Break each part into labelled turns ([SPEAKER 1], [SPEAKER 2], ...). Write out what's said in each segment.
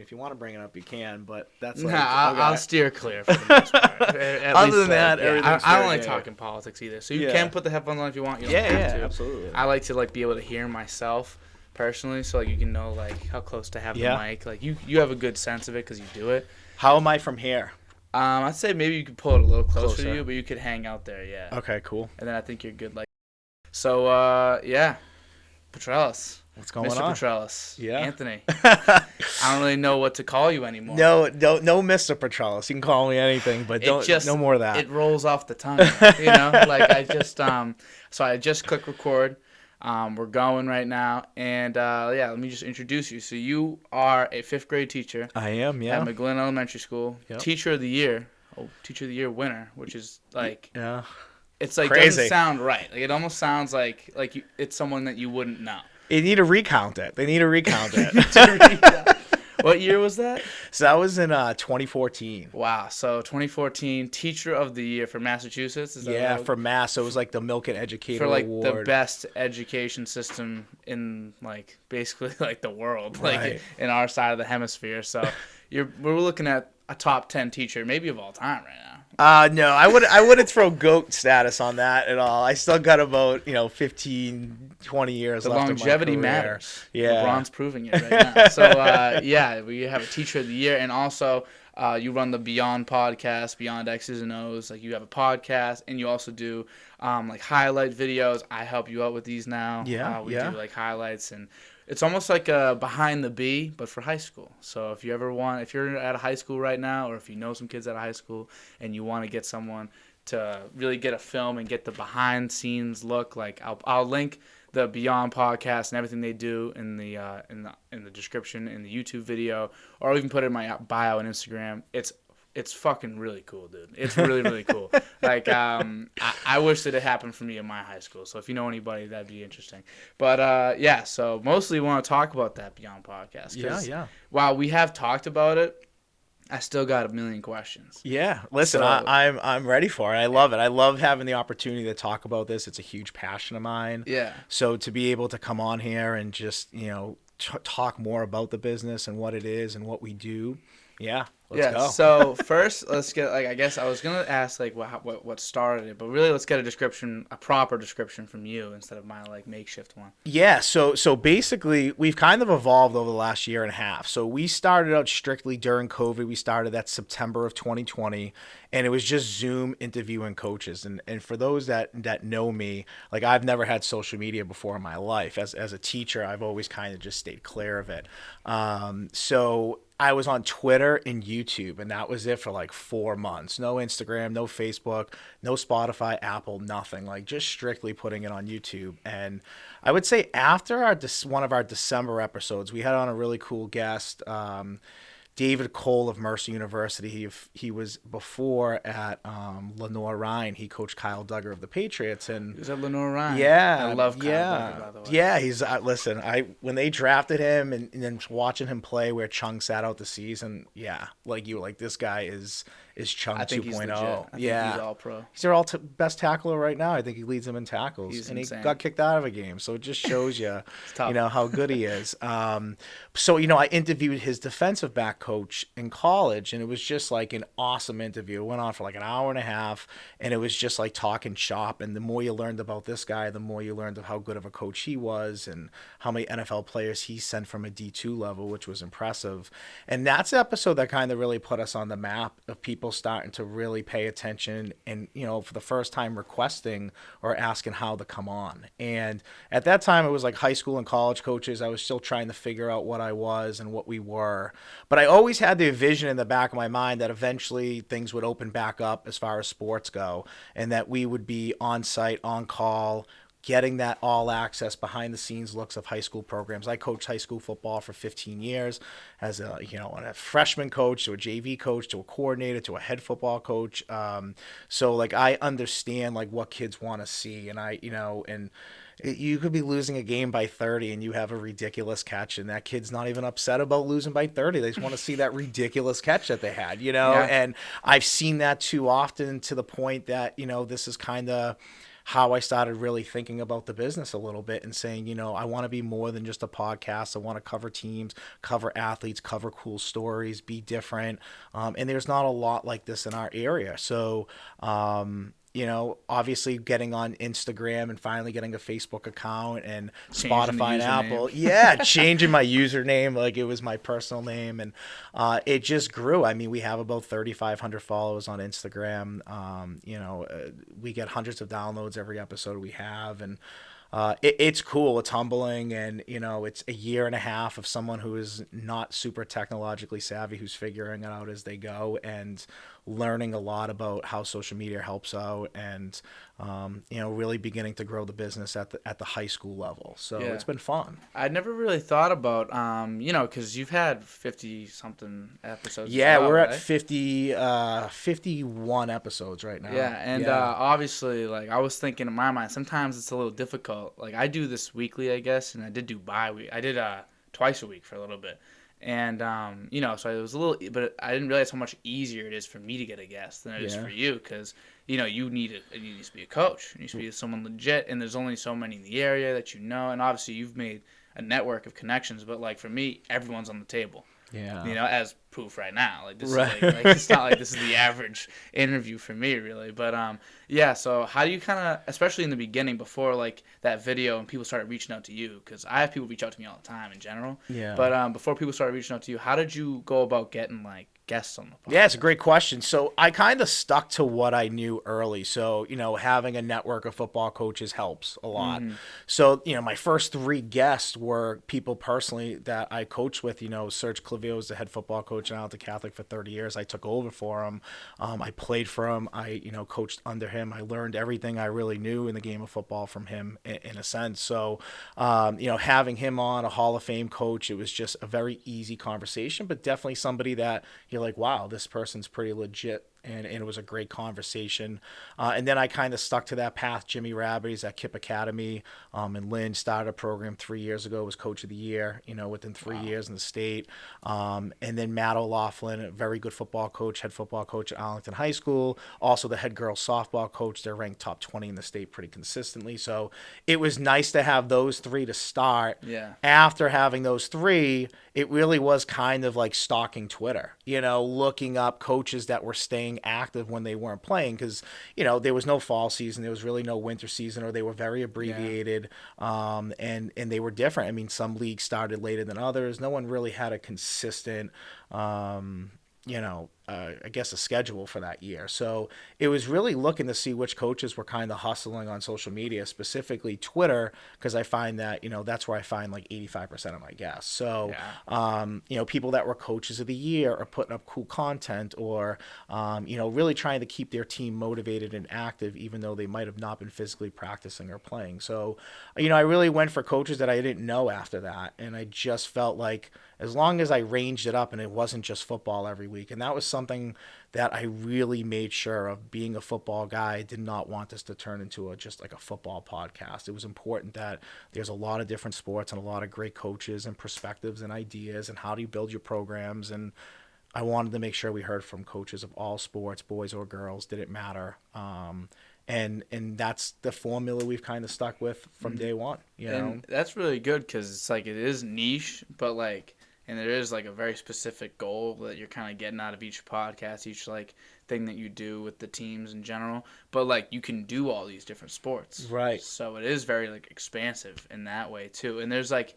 [SPEAKER 1] If you want to bring it up, you can. But that's like,
[SPEAKER 2] Nah,
[SPEAKER 1] okay.
[SPEAKER 2] I'll steer clear for the most part.
[SPEAKER 1] Other than that, everything's
[SPEAKER 2] I don't
[SPEAKER 1] fair
[SPEAKER 2] like
[SPEAKER 1] game.
[SPEAKER 2] talking politics either. So you can put the headphones on if you want. You don't
[SPEAKER 1] Yeah,
[SPEAKER 2] have to.
[SPEAKER 1] absolutely.
[SPEAKER 2] I like to be able to hear myself personally, so like you can know like how close to have the mic. Like you have a good sense of it because you do it.
[SPEAKER 1] How am I from here?
[SPEAKER 2] I'd say maybe you could pull it a little closer to you, but you could hang out there, yeah.
[SPEAKER 1] Okay, cool.
[SPEAKER 2] And then I think you're good. So, Petrelis.
[SPEAKER 1] What's going on?
[SPEAKER 2] Mr. Petrelis.
[SPEAKER 1] Yeah.
[SPEAKER 2] Anthony. I don't really know what to call you anymore.
[SPEAKER 1] No, Mr. Petrelis. You can call me anything, but no more of that.
[SPEAKER 2] It rolls off the tongue, you know? Like I just so I just clicked record. We're going right now, and let me just introduce you. So you are a 5th grade teacher.
[SPEAKER 1] I am, yeah.
[SPEAKER 2] At McGlynn Elementary School. Yep. Teacher of the Year winner, which is like it's like
[SPEAKER 1] crazy.
[SPEAKER 2] Doesn't sound right. Like it almost sounds like it's someone that you wouldn't know.
[SPEAKER 1] They need to recount it.
[SPEAKER 2] What year was that?
[SPEAKER 1] So that was in 2014.
[SPEAKER 2] Wow. So 2014, Teacher of the Year for Massachusetts. Is that
[SPEAKER 1] for Mass. So it was like the Milken Educator
[SPEAKER 2] for like
[SPEAKER 1] Award.
[SPEAKER 2] the best education system in like basically like the world,
[SPEAKER 1] right.
[SPEAKER 2] like in our side of the hemisphere. So we're looking at a top 10 teacher, maybe of all time right now.
[SPEAKER 1] No, I wouldn't throw GOAT status on that at all. I still got about 15, 20 years left. The
[SPEAKER 2] longevity matters.
[SPEAKER 1] Yeah,
[SPEAKER 2] LeBron's proving it right now. So we have a Teacher of the Year, and also you run the Beyond podcast, Beyond X's and O's. Like you have a podcast, and you also do like highlight videos. I help you out with these now. We do like highlights, and it's almost like a Behind the B, but for high school. So if you're at a high school right now, or if you know some kids at a high school and you want to get someone to really get a film and get the behind scenes look, like I'll link the Beyond podcast and everything they do in the description in the YouTube video, or I'll even put it in my bio on Instagram. It's fucking really cool, dude. It's really, really cool. Like, I wish that it happened for me in my high school. So if you know anybody, that'd be interesting. But, so mostly we want to talk about that Beyond podcast.
[SPEAKER 1] Yeah.
[SPEAKER 2] While we have talked about it, I still got a million questions.
[SPEAKER 1] Yeah. Listen, I'm ready for it. I love it. I love having the opportunity to talk about this. It's a huge passion of mine.
[SPEAKER 2] Yeah.
[SPEAKER 1] So to be able to come on here and just, talk more about the business and what it is and what we do. Yeah. Let's go.
[SPEAKER 2] So first, let's get I guess I was gonna ask what started it, but really let's get a proper description from you instead of my makeshift one.
[SPEAKER 1] Yeah. So basically, we've kind of evolved over the last year and a half. So we started out strictly during COVID. We started that September of 2020, and it was just Zoom interviewing coaches. And for those that know me, I've never had social media before in my life. As a teacher, I've always kind of just stayed clear of it. So I was on Twitter and YouTube, and that was it for 4 months. No Instagram, no Facebook, no Spotify, Apple, nothing. Just strictly putting it on YouTube. And I would say after one of our December episodes, we had on a really cool guest, David Cole of Mercer University. He was before at Lenore Ryan. He coached Kyle Duggar of the Patriots. And
[SPEAKER 2] he was at Lenore Ryan.
[SPEAKER 1] Yeah.
[SPEAKER 2] I love Kyle Duggar, by the way.
[SPEAKER 1] Yeah, he's listen, when they drafted him and then watching him play where Chung sat out the season, this guy is Chung 2.0.
[SPEAKER 2] I think he's all pro.
[SPEAKER 1] He's their best tackler right now. I think he leads them in tackles.
[SPEAKER 2] He's
[SPEAKER 1] and
[SPEAKER 2] insane.
[SPEAKER 1] He got kicked out of a game. So it just shows you, how good he is. So I interviewed his defensive back coach in college, and it was just an awesome interview. It went on for an hour and a half, and it was just talking shop. And the more you learned about this guy, the more you learned of how good of a coach he was and how many NFL players he sent from a D2 level, which was impressive. And that's the episode that kind of really put us on the map of people starting to really pay attention and, for the first time requesting or asking how to come on. And at that time, it was high school and college coaches. I was still trying to figure out what I was and what we were. But I always had the vision in the back of my mind that eventually things would open back up as far as sports go, and that we would be on site, on call, getting that all access behind the scenes looks of high school programs. I coached high school football for 15 years as a freshman coach to a JV coach to a coordinator to a head football coach. So I understand what kids want to see, and you could be losing a game by 30 and you have a ridiculous catch, and that kid's not even upset about losing by 30. They just want to see that ridiculous catch that they had, Yeah. And I've seen that too often to the point that, this is kind of how I started really thinking about the business a little bit and saying, I want to be more than just a podcast. I want to cover teams, cover athletes, cover cool stories, be different. And there's not a lot like this in our area. So, obviously getting on Instagram and finally getting a Facebook account and
[SPEAKER 2] Changing the
[SPEAKER 1] Spotify and Apple.
[SPEAKER 2] username.
[SPEAKER 1] Yeah, changing my username like it was my personal name. And it just grew. I mean, we have about 3,500 followers on Instagram. We get hundreds of downloads every episode we have. And it's cool. It's humbling. And, it's a year and a half of someone who is not super technologically savvy, who's figuring it out as they go and learning a lot about how social media helps out and, really beginning to grow the business at the high school level. So
[SPEAKER 2] Yeah.
[SPEAKER 1] it's been fun.
[SPEAKER 2] I never really thought about, because you've had 50-something episodes.
[SPEAKER 1] Yeah,
[SPEAKER 2] as well,
[SPEAKER 1] we're at
[SPEAKER 2] right?
[SPEAKER 1] 51 episodes right now.
[SPEAKER 2] Yeah, and obviously, like, I was thinking in my mind, sometimes it's a little difficult. Like, I do this weekly, I guess, and I did do bi-week. I did twice a week for a little bit. And, so it was a little, but I didn't realize how much easier it is for me to get a guest than it is for you, because, you need to be a coach. You need to be someone legit, and there's only so many in the area that and obviously you've made a network of connections, but, like, for me, everyone's on the table.
[SPEAKER 1] Yeah.
[SPEAKER 2] As proof right now. Like, this
[SPEAKER 1] Right.
[SPEAKER 2] is like it's not like this is the average interview for me, really. But so how do you kind of, especially in the beginning, before like that video and people started reaching out to you? Because I have people reach out to me all the time in general.
[SPEAKER 1] Yeah.
[SPEAKER 2] But before people started reaching out to you, how did you go about getting like guests on the podcast?
[SPEAKER 1] Yeah, it's a great question. So I kind of stuck to what I knew early. So, having a network of football coaches helps a lot.
[SPEAKER 2] Mm-hmm.
[SPEAKER 1] So, my first 3 guests were people personally that I coached with. Serge Clavier was the head football coach at Alta Catholic for 30 years. I took over for him. I played for him. I, coached under him. I learned everything I really knew in the game of football from him in a sense. So, having him on, a Hall of Fame coach, it was just a very easy conversation, but definitely somebody that you're like, wow, this person's pretty legit. And it was a great conversation. And then I kind of stuck to that path. Jimmy Rabbies at Kip Academy in Lynn started a program 3 years ago, was coach of the year, within 3 years in the state. And then Matt O'Laughlin, a very good football coach, head football coach at Arlington High School, also the head girls softball coach. They're ranked top 20 in the state pretty consistently. So it was nice to have those 3 to start.
[SPEAKER 2] Yeah.
[SPEAKER 1] After having those 3, it really was kind of like stalking Twitter, looking up coaches that were staying active when they weren't playing, because there was no fall season, there was really no winter season, or they were very abbreviated. And they were different. I mean, some leagues started later than others. No one really had a consistent I guess a schedule for that year. So it was really looking to see which coaches were kind of hustling on social media, specifically Twitter, because I find that, that's where I find like 85% of my guests. So, people that were coaches of the year are putting up cool content or, really trying to keep their team motivated and active, even though they might have not been physically practicing or playing. So, I really went for coaches that I didn't know after that. And I just felt like as long as I ranged it up and it wasn't just football every week, and that was something that I really made sure of. Being a football guy, I did not want this to turn into just like a football podcast. It was important that there's a lot of different sports and a lot of great coaches and perspectives and ideas and how do you build your programs. And I wanted to make sure we heard from coaches of all sports, boys or girls, didn't matter. And that's the formula we've kind of stuck with from day one.
[SPEAKER 2] And that's really good because it's like it is niche, but like, and there is like a very specific goal that you're kind of getting out of each podcast, each like thing that you do with the teams in general. But like you can do all these different sports,
[SPEAKER 1] right?
[SPEAKER 2] So it is very like expansive in that way too. And there's like,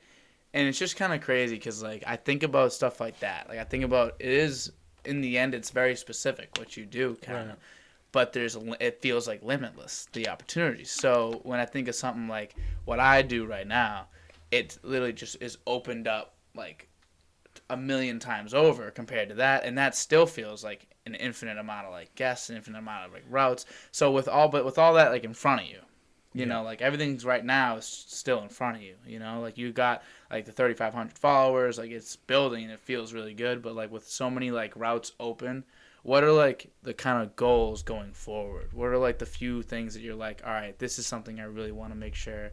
[SPEAKER 2] and it's just kind of crazy because like I think about stuff like that. Like I think about it is in the end it's very specific what you do kind of. Right. But it feels like limitless, the opportunities. So when I think of something like what I do right now, it literally just is opened up like a million times over compared to that, and that still feels like an infinite amount of like guests, an infinite amount of like routes. So with all that like in front of you, you know, like everything's right now is still in front of you. Like you got like the 3,500 followers, like it's building and it feels really good. But like with so many like routes open, what are like the kind of goals going forward? What are like the few things that you're like, all right, this is something I really want to make sure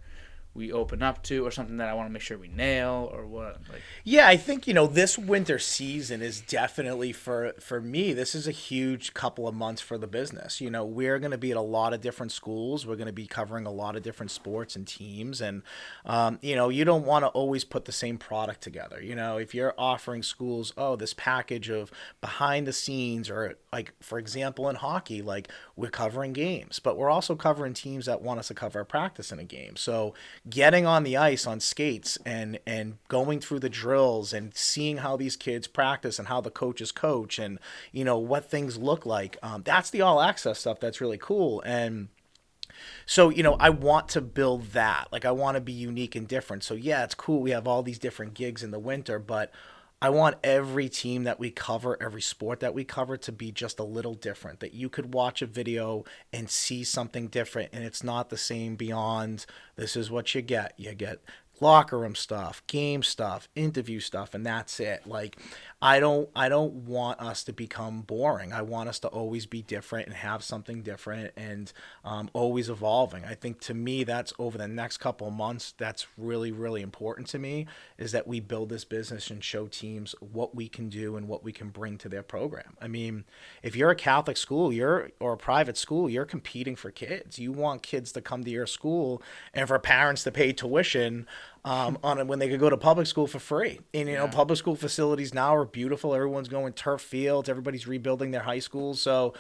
[SPEAKER 2] we open up to, or something that I want to make sure we nail, or what? Like,
[SPEAKER 1] yeah, I think, this winter season is definitely for me, this is a huge couple of months for the business. We're going to be at a lot of different schools. We're going to be covering a lot of different sports and teams. And, you don't want to always put the same product together. If you're offering schools, this package of behind the scenes, or like, for example, in hockey, like we're covering games, but we're also covering teams that want us to cover a practice in a game. So getting on the ice on skates and going through the drills and seeing how these kids practice and how the coaches coach and what things look like, that's the all access stuff that's really cool. And so, I want to build that. Like, I want to be unique and different. So yeah, it's cool we have all these different gigs in the winter, but I want every team that we cover, every sport that we cover, to be just a little different, that you could watch a video and see something different, and it's not the same beyond this is what you get. You get locker room stuff, game stuff, interview stuff, and that's it. Like, I don't want us to become boring. I want us to always be different and have something different, and always evolving. I think, to me, that's over the next couple of months, that's really, really important to me, is that we build this business and show teams what we can do and what we can bring to their program. I mean, if you're a Catholic school, or a private school, you're competing for kids. You want kids to come to your school and for parents to pay tuition on when they could go to public school for free. And public school facilities now are beautiful. Everyone's going turf fields. Everybody's rebuilding their high schools. So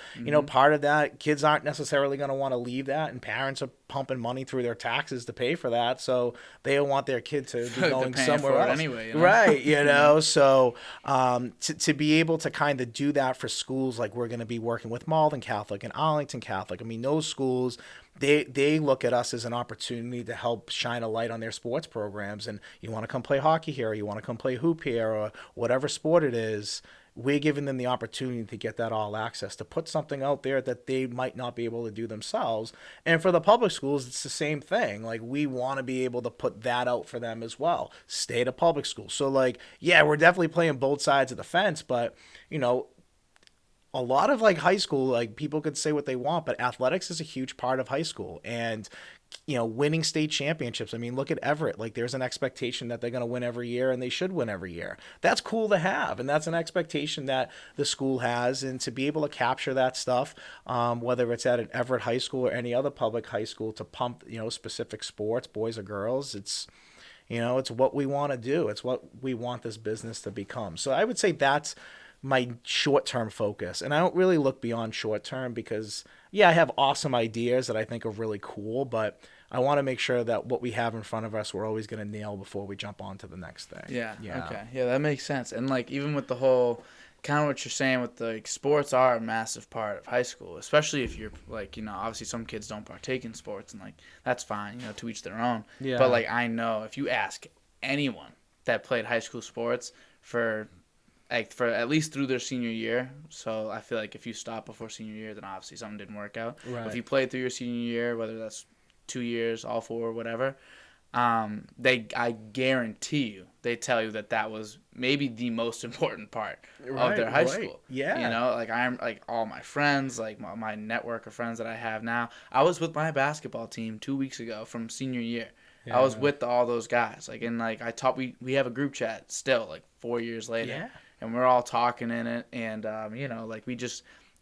[SPEAKER 1] part of that, kids aren't necessarily going to want to leave that, and parents are pumping money through their taxes to pay for that. So they don't want their kid to be going somewhere else
[SPEAKER 2] anyway.
[SPEAKER 1] Right. So to be able to kind of do that for schools, like we're going to be working with Malden Catholic and Arlington Catholic. I mean, those schools, they look at us as an opportunity to help shine a light on their sports programs. And you want to come play hockey here, or you want to come play hoop here, or whatever sport it is, we're giving them the opportunity to get that all access, to put something out there that they might not be able to do themselves. And for the public schools, it's the same thing. Like, we want to be able to put that out for them as well. Stay at a public school. So, like, yeah, we're definitely playing both sides of the fence, but, a lot of, like, high school, like, people could say what they want, but athletics is a huge part of high school. And, winning state championships. I mean, look at Everett. Like, there's an expectation that they're going to win every year, and they should win every year. That's cool to have, and that's an expectation that the school has. And to be able to capture that stuff, whether it's at an Everett high school or any other public high school, to pump, specific sports, boys or girls, it's what we want to do. It's what we want this business to become. So I would say that's my short-term focus. And I don't really look beyond short-term, because, yeah, I have awesome ideas that I think are really cool, but I want to make sure that what we have in front of us, we're always going to nail before we jump on to the next thing.
[SPEAKER 2] Yeah. Okay. Yeah, that makes sense. And, like, even with the whole, kind of what you're saying with the, like, sports are a massive part of high school, especially if you're, like, obviously some kids don't partake in sports, and, like, that's fine, to each their own.
[SPEAKER 1] Yeah.
[SPEAKER 2] But, like, I know if you ask anyone that played high school sports for at least through their senior year. So I feel like if you stop before senior year, then obviously something didn't work out.
[SPEAKER 1] Right.
[SPEAKER 2] If you played through your senior year, whether that's 2 years, all 4, whatever, I guarantee you, they tell you that was maybe the most important part of their high school.
[SPEAKER 1] Yeah.
[SPEAKER 2] Like, I'm like all my friends, like my network of friends that I have now. I was with my basketball team 2 weeks ago from senior year. Yeah. I was with all those guys. Like, and like we have a group chat still, like 4 years later.
[SPEAKER 1] Yeah.
[SPEAKER 2] And we're all talking in it, and like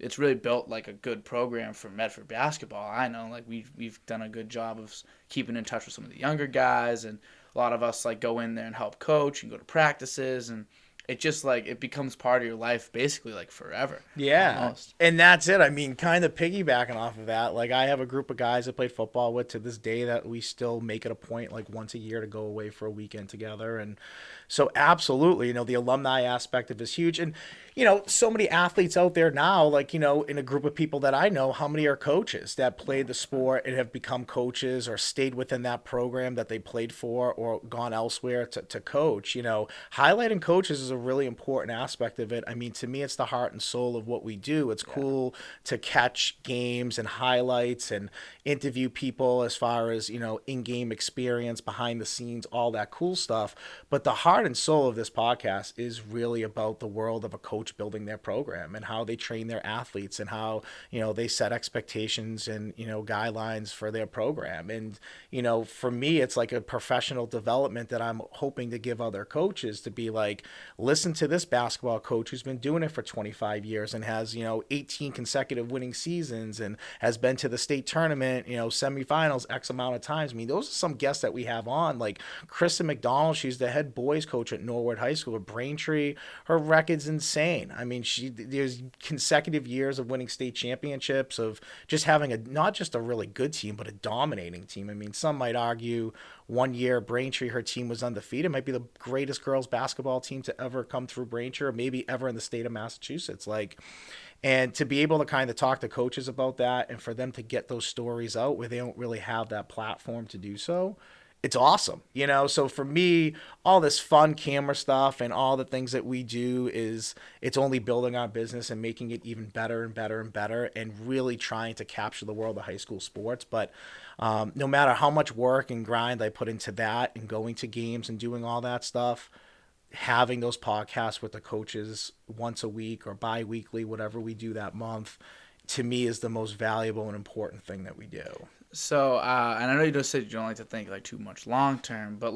[SPEAKER 2] it's really built like a good program for Medford basketball. I know, like, we've done a good job of keeping in touch with some of the younger guys, and a lot of us, like, go in there and help coach and go to practices, and it just, like, it becomes part of your life basically, like, forever.
[SPEAKER 1] Yeah.
[SPEAKER 2] Almost.
[SPEAKER 1] And that's it. I mean, kind of piggybacking off of that, like, I have a group of guys I played football with to this day that we still make it a point, like, once a year to go away for a weekend together. And so absolutely, the alumni aspect of it is huge. And, so many athletes out there now, like, in a group of people that I know, how many are coaches that played the sport and have become coaches or stayed within that program that they played for or gone elsewhere to coach? Highlighting coaches is a really important aspect of it. I mean, to me, it's the heart and soul of what we do. It's cool to catch games and highlights and interview people as far as, in-game experience, behind the scenes, all that cool stuff. But the heart and soul of this podcast is really about the world of a coach building their program and how they train their athletes and how, they set expectations and, guidelines for their program. And, for me, it's like a professional development that I'm hoping to give other coaches, to be like, listen to this basketball coach who's been doing it for 25 years and has, 18 consecutive winning seasons and has been to the state tournament, semifinals X amount of times. I mean, those are some guests that we have on, like Kristen McDonald. She's the head boys coach at Norwood High School. At Braintree, her record's insane. I mean, there's consecutive years of winning state championships, of just having not just a really good team, but a dominating team. I mean, some might argue one year Braintree, her team was undefeated. It might be the greatest girls basketball team to ever come through Braintree, or maybe ever in the state of Massachusetts. And to be able to kind of talk to coaches about that, and for them to get those stories out where they don't really have that platform to do so, it's awesome. So for me, all this fun camera stuff and all the things that we do, it's only building our business and making it even better and better and better, and really trying to capture the world of high school sports. But no matter how much work and grind I put into that and going to games and doing all that stuff, having those podcasts with the coaches once a week or bi-weekly, whatever we do that month, to me is the most valuable and important thing that we do.
[SPEAKER 2] So, and I know you just said you don't like to think too much long term, but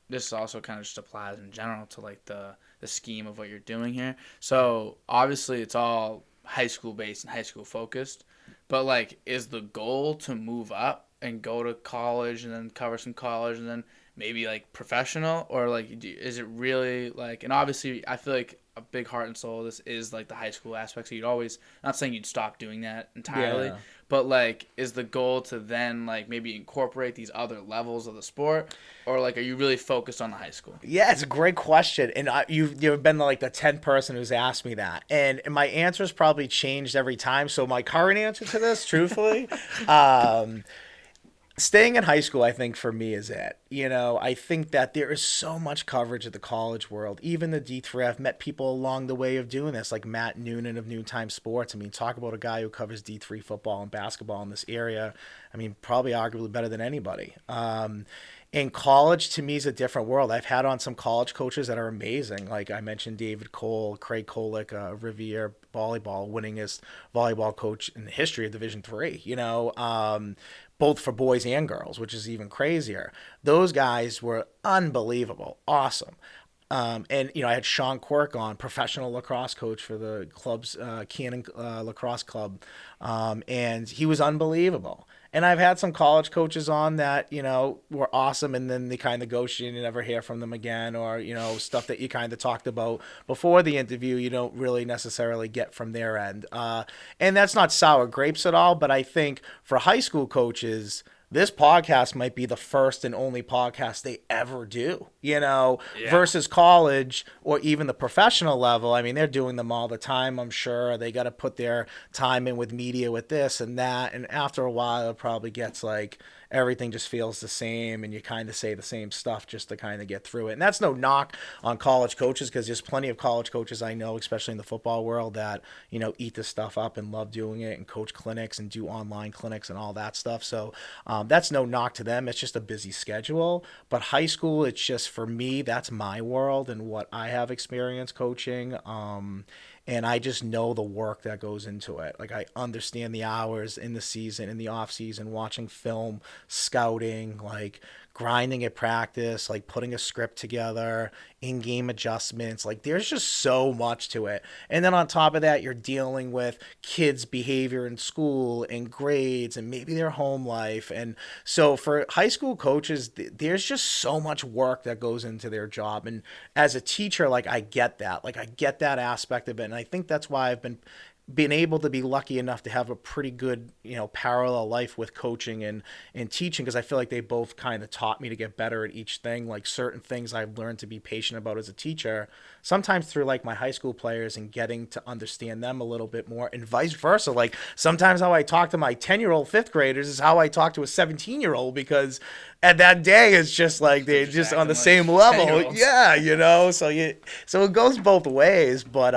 [SPEAKER 2] this also kind of just applies in general to the scheme of what you're doing here. So obviously it's all high school based and high school focused, but is the goal to move up and go to college and then cover some college and then maybe professional, or is it really and obviously I feel like a big heart and soul of this is the high school aspect, so you'd always, not saying you'd stop doing that entirely, but is the goal to then maybe incorporate these other levels of the sport, or are you really focused on the high school?
[SPEAKER 1] Yeah, it's a great question, and you've been the 10th person who's asked me that, and my answer's probably changed every time. So my current answer to this, truthfully, staying in high school, I think, for me is it. I think that there is so much coverage of the college world, even the D3. I've met people along the way of doing this, like Matt Noonan of Noontime Sports. I mean, talk about a guy who covers D3 football and basketball in this area. I mean, probably arguably better than anybody. In college, to me, is a different world. I've had on some college coaches that are amazing. Like I mentioned, David Cole, Craig Kolick, Riviere volleyball, winningest volleyball coach in the history of Division III. Both for boys and girls, which is even crazier. Those guys were unbelievable, awesome. And I had Sean Quirk on, professional lacrosse coach for the club's Cannon Lacrosse Club, and he was unbelievable. And I've had some college coaches on that, were awesome, and then they kind of ghost you and you never hear from them again, or, stuff that you kind of talked about before the interview, you don't really necessarily get from their end. And that's not sour grapes at all, but I think for high school coaches, this podcast might be the first and only podcast they ever do, versus college or even the professional level. I mean, they're doing them all the time, I'm sure. They got to put their time in with media, with this and that. And after a while, it probably gets everything just feels the same, and you kind of say the same stuff just to kind of get through it. And that's no knock on college coaches, because there's plenty of college coaches I know, especially in the football world, that, eat this stuff up and love doing it and coach clinics and do online clinics and all that stuff. So that's no knock to them. It's just a busy schedule. But high school, it's just, for me, that's my world and what I have experience coaching. And I just know the work that goes into it. I understand the hours in the season, in the off season, watching film, scouting, grinding at practice, putting a script together, in-game adjustments. There's just so much to it. And then on top of that, you're dealing with kids' behavior in school and grades and maybe their home life. And so for high school coaches, there's just so much work that goes into their job. And as a teacher, I get that. I get that aspect of it. And I think that's why I've been been able to be lucky enough to have a pretty good, parallel life with coaching and teaching, because I feel like they both kind of taught me to get better at each thing. Like certain things I've learned to be patient about as a teacher, sometimes through like my high school players and getting to understand them a little bit more, and vice versa. Like sometimes how I talk to my 10-year-old fifth graders is how I talk to a 17-year-old, because at that day it's just like they're just on the same level. Yeah, so it goes both ways. But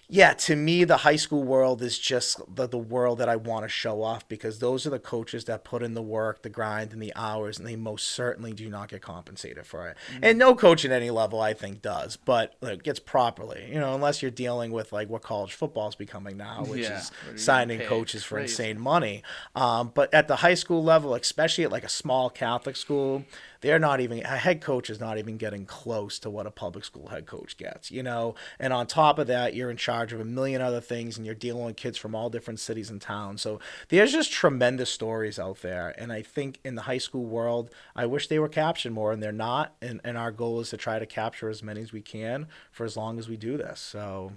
[SPEAKER 1] yeah, to me, the high school world is just the world that I want to show off, because those are the coaches that put in the work, the grind, and the hours, and they most certainly do not get compensated for it. Mm-hmm. And no coach at any level, I think, does, but gets properly, unless you're dealing with like what college football is becoming now, which is signing coaches for insane money. But at the high school level, especially at like a small Catholic school, a head coach is not even getting close to what a public school head coach gets, and on top of that, you're in charge of a million other things, and you're dealing with kids from all different cities and towns. So there's just tremendous stories out there. And I think in the high school world, I wish they were captured more, and they're not. And our goal is to try to capture as many as we can for as long as we do this. So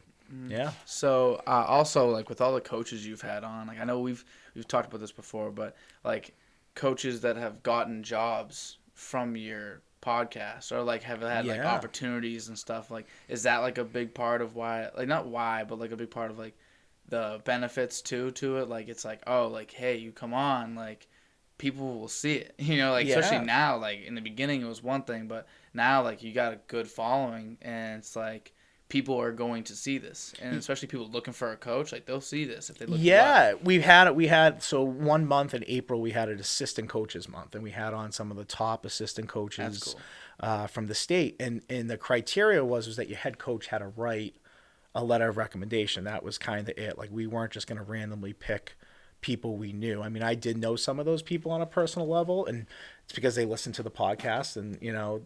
[SPEAKER 1] yeah.
[SPEAKER 2] So also, like with all the coaches you've had on, like I know we've talked about this before, but like coaches that have gotten jobs from your podcast, or like have had like opportunities and stuff, like is that like a big part of why, like not why, but like a big part of like the benefits to it? Like it's like, oh, like hey, you come on, like people will see it, like especially now, like in the beginning it was one thing, but now like you got a good following, and it's like people are going to see this, and especially people looking for a coach, like they'll see this if they look.
[SPEAKER 1] We had so 1 month in April we had an assistant coaches month, and we had on some of the top assistant coaches from the state, and the criteria was that your head coach had to write a letter of recommendation. That was kind of it. Like we weren't just going to randomly pick people we knew. I mean, I did know some of those people on a personal level, and it's because they listened to the podcast, and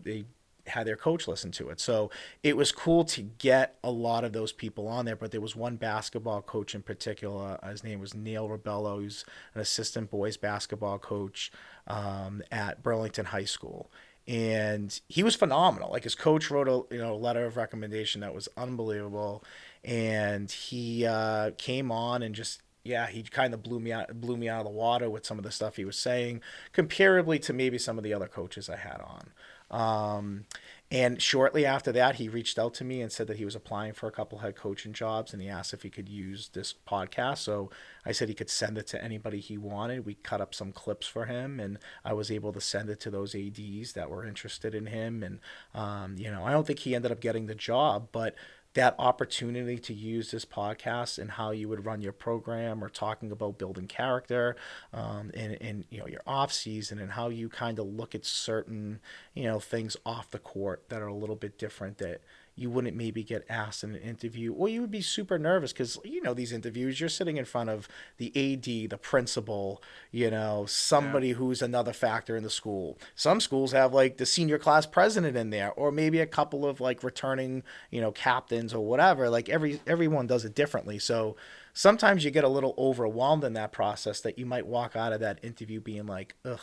[SPEAKER 1] they had their coach listen to it. So it was cool to get a lot of those people on there. But there was one basketball coach in particular. His name was Neil Rebello. He's an assistant boys basketball coach at Burlington High School. And he was phenomenal. Like his coach wrote a letter of recommendation that was unbelievable. And he came on and just, he kind of blew me out of the water with some of the stuff he was saying, comparably to maybe some of the other coaches I had on. And shortly after that, he reached out to me and said that he was applying for a couple head coaching jobs, and he asked if he could use this podcast. So I said he could send it to anybody he wanted. We cut up some clips for him, and I was able to send it to those ADs that were interested in him. And, I don't think he ended up getting the job, but that opportunity to use this podcast and how you would run your program, or talking about building character, and your off season, and how you kind of look at certain things off the court that are a little bit different, that you wouldn't maybe get asked in an interview, or you would be super nervous because these interviews, you're sitting in front of the AD, the principal, somebody who's another factor in the school. Some schools have like the senior class president in there, or maybe a couple of like returning captains or whatever. Like everyone does it differently. So sometimes you get a little overwhelmed in that process, that you might walk out of that interview being like, ugh,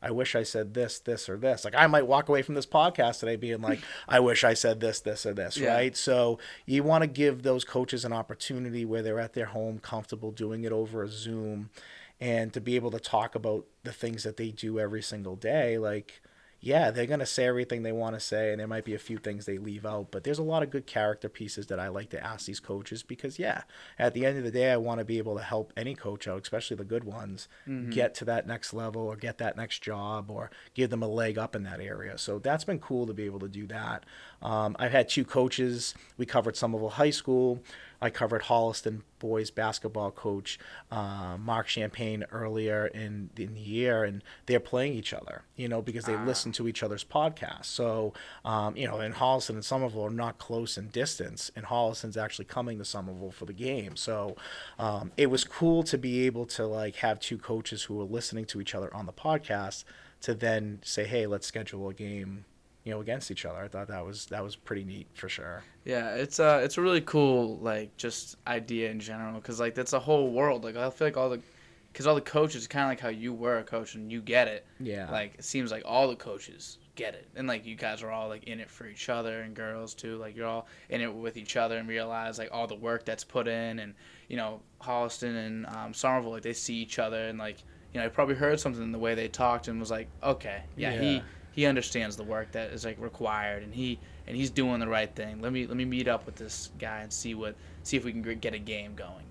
[SPEAKER 1] I wish I said this, or this. Like I might walk away from this podcast today being like, I wish I said this, or this, right? So you want to give those coaches an opportunity where they're at their home, comfortable doing it over a Zoom, and to be able to talk about the things that they do every single day. Like, they're going to say everything they want to say, and there might be a few things they leave out, but there's a lot of good character pieces that I like to ask these coaches, because at the end of the day, I want to be able to help any coach out, especially the good ones, get to that next level, or get that next job, or give them a leg up in that area. So that's been cool to be able to do that. I've had two coaches. We covered Somerville High School. I covered Holliston boys basketball coach Mark Champagne earlier in the year, and they're playing each other, because they listen to each other's podcasts. So, in Holliston and Somerville are not close in distance, and Holliston's actually coming to Somerville for the game. So it was cool to be able to like have two coaches who were listening to each other on the podcast to then say, hey, let's schedule a game against each other. I thought that was pretty neat for sure.
[SPEAKER 2] Yeah, it's a really cool like just idea in general, because like that's a whole world. Like I feel like all the coaches, kind of like how you were a coach and you get it.
[SPEAKER 1] Yeah.
[SPEAKER 2] Like it seems like all the coaches get it. And like you guys are all like in it for each other, and girls too. Like you're all in it with each other and realize like all the work that's put in. And Holliston and Somerville, like they see each other, and like I probably heard something in the way they talked and was like, okay, yeah. He understands the work that is like required, and he's doing the right thing. Let me meet up with this guy and see if we can get a game going.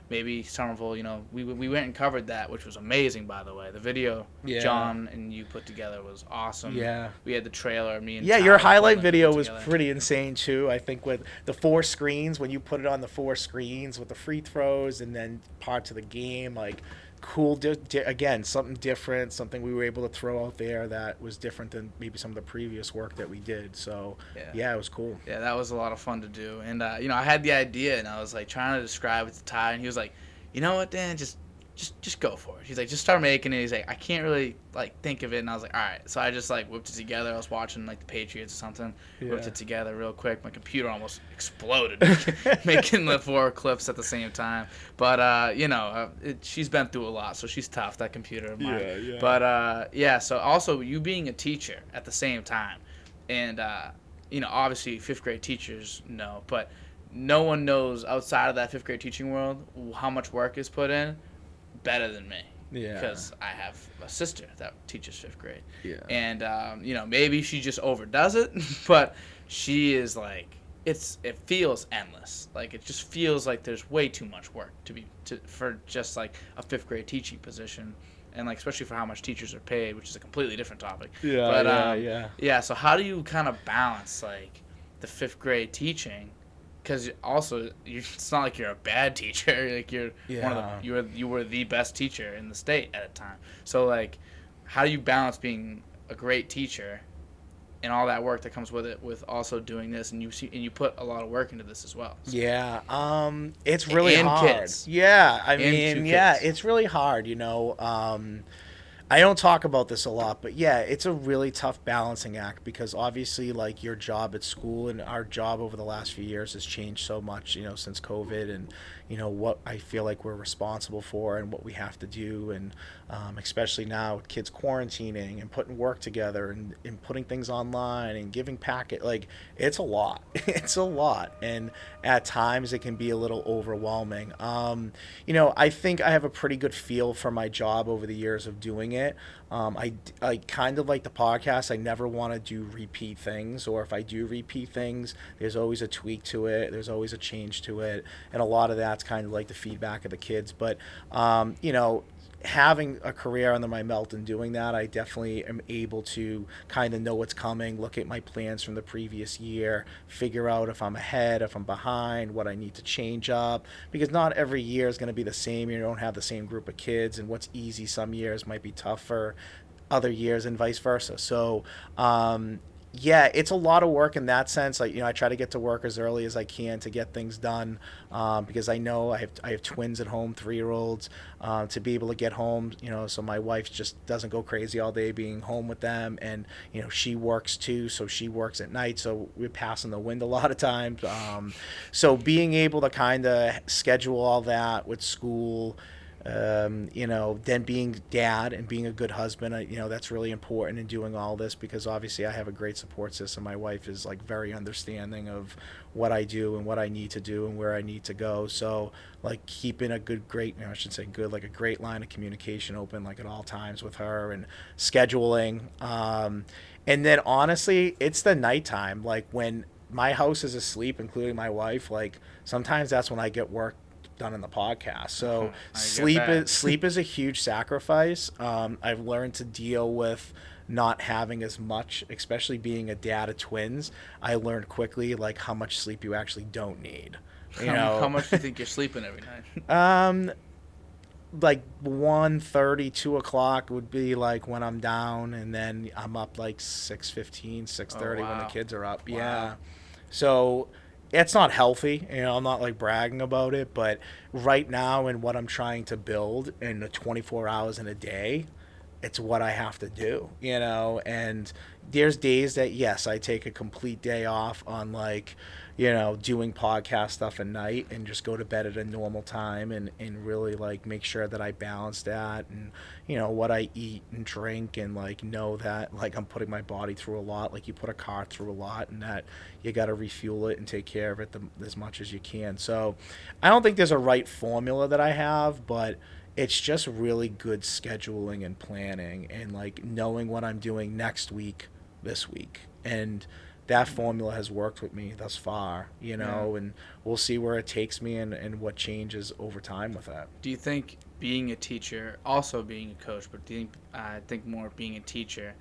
[SPEAKER 2] Maybe Somerville. We went and covered that, which was amazing, by the way. The video John and you put together was awesome.
[SPEAKER 1] Yeah,
[SPEAKER 2] we had the trailer. Me and
[SPEAKER 1] your highlight video was pretty insane too. I think with the 4 screens, when you put it on the 4 screens with the free throws and then parts of the game, like. Cool, again, something different, something we were able to throw out there that was different than maybe some of the previous work that we did. So yeah, it was cool.
[SPEAKER 2] Yeah, that was a lot of fun to do. And I had the idea, and I was like trying to describe it to Ty, and he was like, you know what, Dan, just go for it. He's like, just start making it. He's like, I can't really like think of it. And I was like, all right. So I just like whipped it together. I was watching like the Patriots or something. Whipped it together real quick. My computer almost exploded making the 4 clips at the same time. But she's been through a lot, so she's tough, that computer of mine.
[SPEAKER 1] Yeah.
[SPEAKER 2] But so also you being a teacher at the same time, and obviously 5th grade teachers know, but no one knows outside of that 5th grade teaching world how much work is put in better than me.
[SPEAKER 1] Yeah.
[SPEAKER 2] Because I have a sister that teaches 5th grade.
[SPEAKER 1] Yeah.
[SPEAKER 2] And maybe she just overdoes it, but she is like it feels endless. Like it just feels like there's way too much work for just like a 5th grade teaching position, and like especially for how much teachers are paid, which is a completely different topic. Yeah. So how do you kind of balance like the 5th grade teaching? Because also, it's not like you're a bad teacher. Like you were the best teacher in the state at the time. So like, how do you balance being a great teacher and all that work that comes with it, with also doing this, and you put a lot of work into this as well? So.
[SPEAKER 1] Yeah, it's really hard.
[SPEAKER 2] Kids.
[SPEAKER 1] Yeah, I mean, it's really hard. I don't talk about this a lot, but yeah, it's a really tough balancing act because obviously like your job at school and our job over the last few years has changed so much, since COVID, and what I feel like we're responsible for and what we have to do, and especially now with kids quarantining and putting work together and putting things online and giving like it's a lot. It's a lot, and at times it can be a little overwhelming. I think I have a pretty good feel for my job over the years of doing it. I kind of like the podcast. I never want to do repeat things, or if I do repeat things, there's always a tweak to it. There's always a change to it, and a lot of that's kind of like the feedback of the kids. But having a career under my belt and doing that, I definitely am able to kind of know what's coming, look at my plans from the previous year, figure out if I'm ahead, if I'm behind, what I need to change up, because not every year is going to be the same. You don't have the same group of kids, and what's easy some years might be tougher other years, and vice versa. So yeah, it's a lot of work in that sense. Like, I try to get to work as early as I can to get things done, because I know I have twins at home, 3-year-olds, to be able to get home, so my wife just doesn't go crazy all day being home with them, and she works too, so she works at night, so we're passing the wind a lot of times. So being able to kind of schedule all that with school, then being dad and being a good husband, that's really important in doing all this, because obviously I have a great support system. My wife is like very understanding of what I do and what I need to do and where I need to go. So like keeping a great line of communication open, like at all times with her, and scheduling. And then honestly, it's the nighttime, like when my house is asleep, including my wife, like sometimes that's when I get work done in the podcast. So sleep is a huge sacrifice. I've learned to deal with not having as much, especially being a dad of twins. I learned quickly like how much sleep you actually don't need.
[SPEAKER 2] How much do you think you're sleeping every night?
[SPEAKER 1] Like 1:30, 2 o'clock would be like when I'm down, and then I'm up like 6:15, 6:30 when the kids are up.
[SPEAKER 2] Wow.
[SPEAKER 1] Yeah. So it's not healthy, I'm not like bragging about it, but right now in what I'm trying to build in the 24 hours in a day, it's what I have to do, and there's days that, yes, I take a complete day off on, like, doing podcast stuff at night and just go to bed at a normal time and really, like, make sure that I balance that and, what I eat and drink, and, like, know that, like, I'm putting my body through a lot, like you put a car through a lot, and that you got to refuel it and take care of it as much as you can. So I don't think there's a right formula that I have, but it's just really good scheduling and planning and, like, knowing what I'm doing next week, this week. And that formula has worked with me thus far, and we'll see where it takes me and what changes over time with that.
[SPEAKER 2] Do you think being a teacher, also being a coach, but do you think, I think more being a teacher,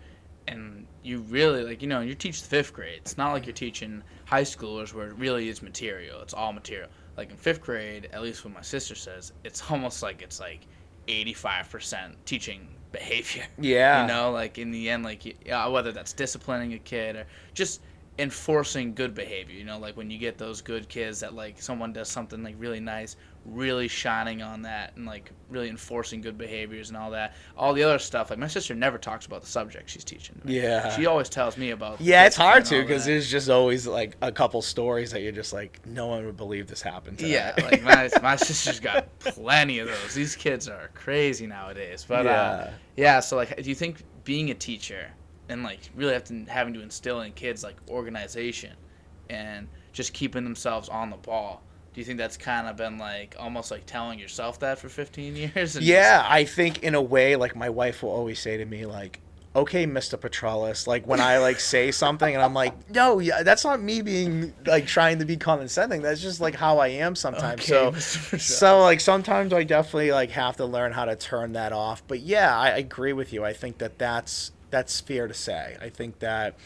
[SPEAKER 2] and you really, like, you teach the fifth grade. It's not like you're teaching high schoolers where it really is material. It's all material. Like in fifth grade, at least what my sister says, it's almost like it's like 85% teaching behavior.
[SPEAKER 1] Yeah.
[SPEAKER 2] Like in the end, like whether that's disciplining a kid or just enforcing good behavior. Like when you get those good kids that, like, someone does something like really nice, really shining on that and, like, really enforcing good behaviors and all that. All the other stuff, like, my sister never talks about the subject she's teaching.
[SPEAKER 1] Yeah.
[SPEAKER 2] She always tells me about.
[SPEAKER 1] Yeah, it's hard to, because there's just always, like, a couple stories that you're just like, no one would believe this happened today.
[SPEAKER 2] Yeah, like my sister's got plenty of those. These kids are crazy nowadays. But so, like, do you think being a teacher and, like, really having to instill in kids, like, organization and just keeping themselves on the ball, do you think that's kind of been, like, almost like telling yourself that for 15 years?
[SPEAKER 1] Yeah, I think in a way, like, my wife will always say to me, like, okay, Mr. Petrelis, like, when I, like, say something and I'm like, no, yeah, that's not me being, like, trying to be condescending. That's just, like, how I am sometimes.
[SPEAKER 2] Okay,
[SPEAKER 1] so like, sometimes I definitely, like, have to learn how to turn that off. But yeah, I agree with you. I think that's fair to say. I think that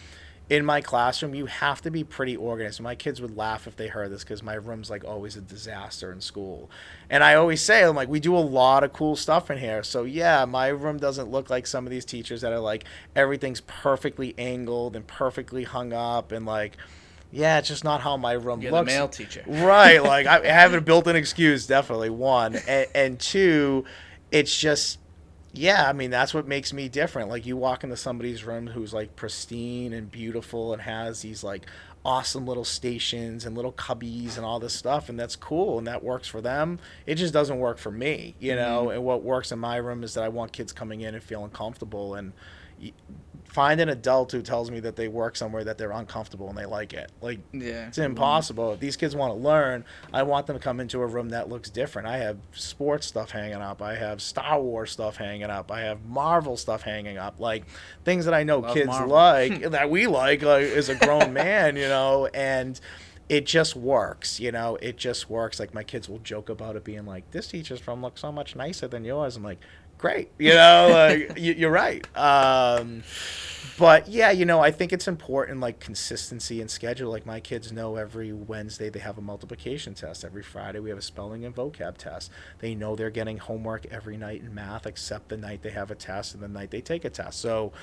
[SPEAKER 1] in my classroom, you have to be pretty organized. My kids would laugh if they heard this, because my room's, like, always a disaster in school. And I always say, I'm like, we do a lot of cool stuff in here. So yeah, my room doesn't look like some of these teachers that are, like, everything's perfectly angled and perfectly hung up, and, like, yeah, it's just not how my room
[SPEAKER 2] You're
[SPEAKER 1] looks.
[SPEAKER 2] the male teacher.
[SPEAKER 1] Right. Like, I have a built-in excuse, definitely, one. And two, it's just, yeah, I mean, that's what makes me different. Like, you walk into somebody's room who's, like, pristine and beautiful and has these, like, awesome little stations and little cubbies and all this stuff, and that's cool, and that works for them. It just doesn't work for me, And what works in my room is that I want kids coming in and feeling comfortable, and find an adult who tells me that they work somewhere that they're uncomfortable and they like it. Like,
[SPEAKER 2] yeah,
[SPEAKER 1] it's impossible. If these kids want to learn, I want them to come into a room that looks different. I have sports stuff hanging up. I have Star Wars stuff hanging up. I have Marvel stuff hanging up. Like, things that I know kids
[SPEAKER 2] Marvel.
[SPEAKER 1] like, that we like as a grown man, and it just works, It just works. Like, my kids will joke about it being like, this teacher's room looks so much nicer than yours. I'm like, great, like, you're right. But yeah, I think it's important, like, consistency and schedule. Like, my kids know every Wednesday they have a multiplication test. Every Friday we have a spelling and vocab test. They know they're getting homework every night in math, except the night they have a test and the night they take a test. So,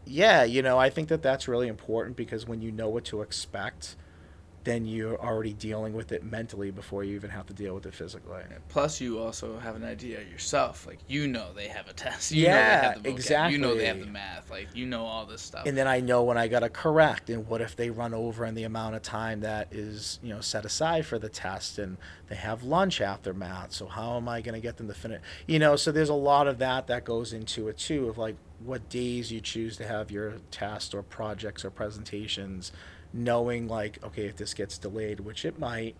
[SPEAKER 1] yeah, I think that's really important, because when you know what to expect, then you're already dealing with it mentally before you even have to deal with it physically.
[SPEAKER 2] Plus, you also have an idea yourself. Like, they have a test.
[SPEAKER 1] You know they have the vocab.
[SPEAKER 2] Exactly. They have the math. Like, all this stuff.
[SPEAKER 1] And then I know when I got to correct, and what if they run over in the amount of time that is, set aside for the test, and they have lunch after math. So how am I going to get them to finish? So there's a lot of that goes into it too, of, like, what days you choose to have your tests or projects or presentations, knowing, like, okay, if this gets delayed, which it might,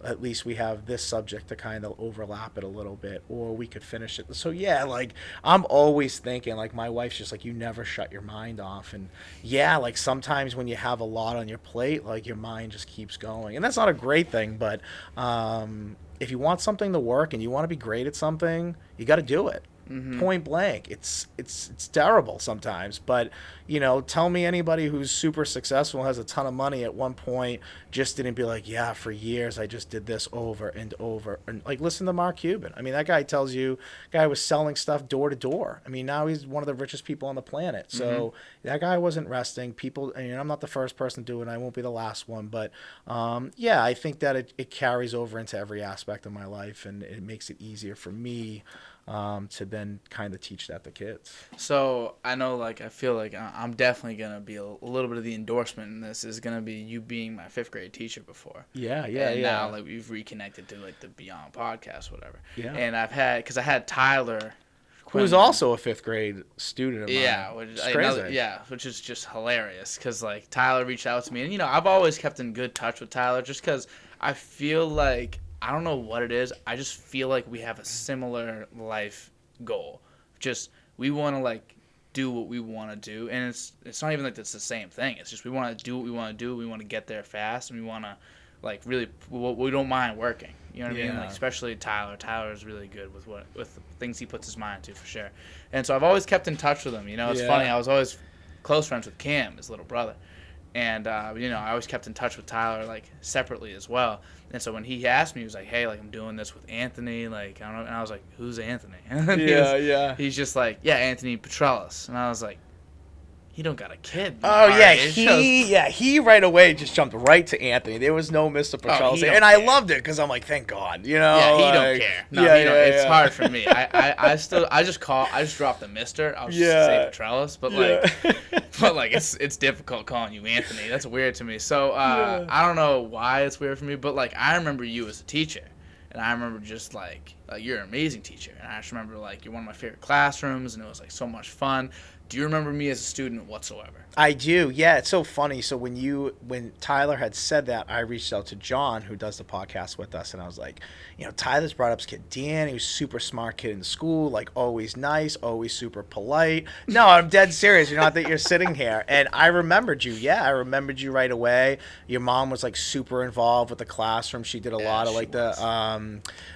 [SPEAKER 1] at least we have this subject to kind of overlap it a little bit, or we could finish it. So yeah, like, I'm always thinking, like, my wife's just like, you never shut your mind off. And yeah, like, sometimes when you have a lot on your plate, like, your mind just keeps going, and that's not a great thing. But if you want something to work and you want to be great at something, you got to do it. Mm-hmm. Point blank. It's terrible sometimes, but tell me anybody who's super successful, has a ton of money, at one point just didn't be like, yeah, for years I just did this over and over. And, like, listen to Mark Cuban. I mean, that guy tells you, guy was selling stuff door to door. I mean, now he's one of the richest people on the planet. So that guy wasn't resting. People, and I'm not the first person to do it, and I won't be the last one, but yeah, I think that it carries over into every aspect of my life, and it makes it easier for me to then kind of teach that to kids.
[SPEAKER 2] So I know, like, I feel like I'm definitely gonna be a little bit of the endorsement in this is gonna be you being my 5th grade teacher before. And now, like, we've reconnected to, like, the Beyond podcast, whatever.
[SPEAKER 1] Yeah.
[SPEAKER 2] And I had Tyler,
[SPEAKER 1] who's also a 5th grade student of mine.
[SPEAKER 2] Yeah, which is just hilarious because, like, Tyler reached out to me, and I've always kept in good touch with Tyler just because I feel like, I don't know what it is, I just feel like we have a similar life goal. Just we want to, like, do what we want to do, and it's not even like it's the same thing. It's just we want to do what we want to do. We want to get there fast, and we want to, like, really, we don't mind working. You know what I mean? Like, especially Tyler. Tyler's really good with the things he puts his mind to, for sure. And so I've always kept in touch with him. It's funny. I was always close friends with Cam, his little brother. And, I always kept in touch with Tyler, like, separately as well. And so when he asked me, he was like, hey, like, I'm doing this with Anthony. Like, I don't know. And I was like, who's Anthony? And he's just like, yeah, Anthony Petrelis. And I was like, he don't got a kid.
[SPEAKER 1] Oh, yeah. He right away just jumped right to Anthony. There was no Mr. Petrelis. And I loved it because I'm like, thank God.
[SPEAKER 2] Yeah, he don't care. No, it's hard for me. I just drop the Mr. I'll just say Petrelis. But, like, it's difficult calling you Anthony. That's weird to me. So, I don't know why it's weird for me. But, like, I remember you as a teacher. And I remember just, like, you're an amazing teacher. And I just remember, like, you're one of my favorite classrooms. And it was, like, so much fun. Do you remember me as a student whatsoever?
[SPEAKER 1] I do. Yeah, it's so funny. So when Tyler had said that, I reached out to John, who does the podcast with us, and I was like, Tyler's brought up his kid Dan. He was a super smart kid in school, like, always nice, always super polite. No, I'm dead serious. Not that you're sitting here. And I remembered you. Yeah, I remembered you right away. Your mom was, like, super involved with the classroom. She did a lot of, like,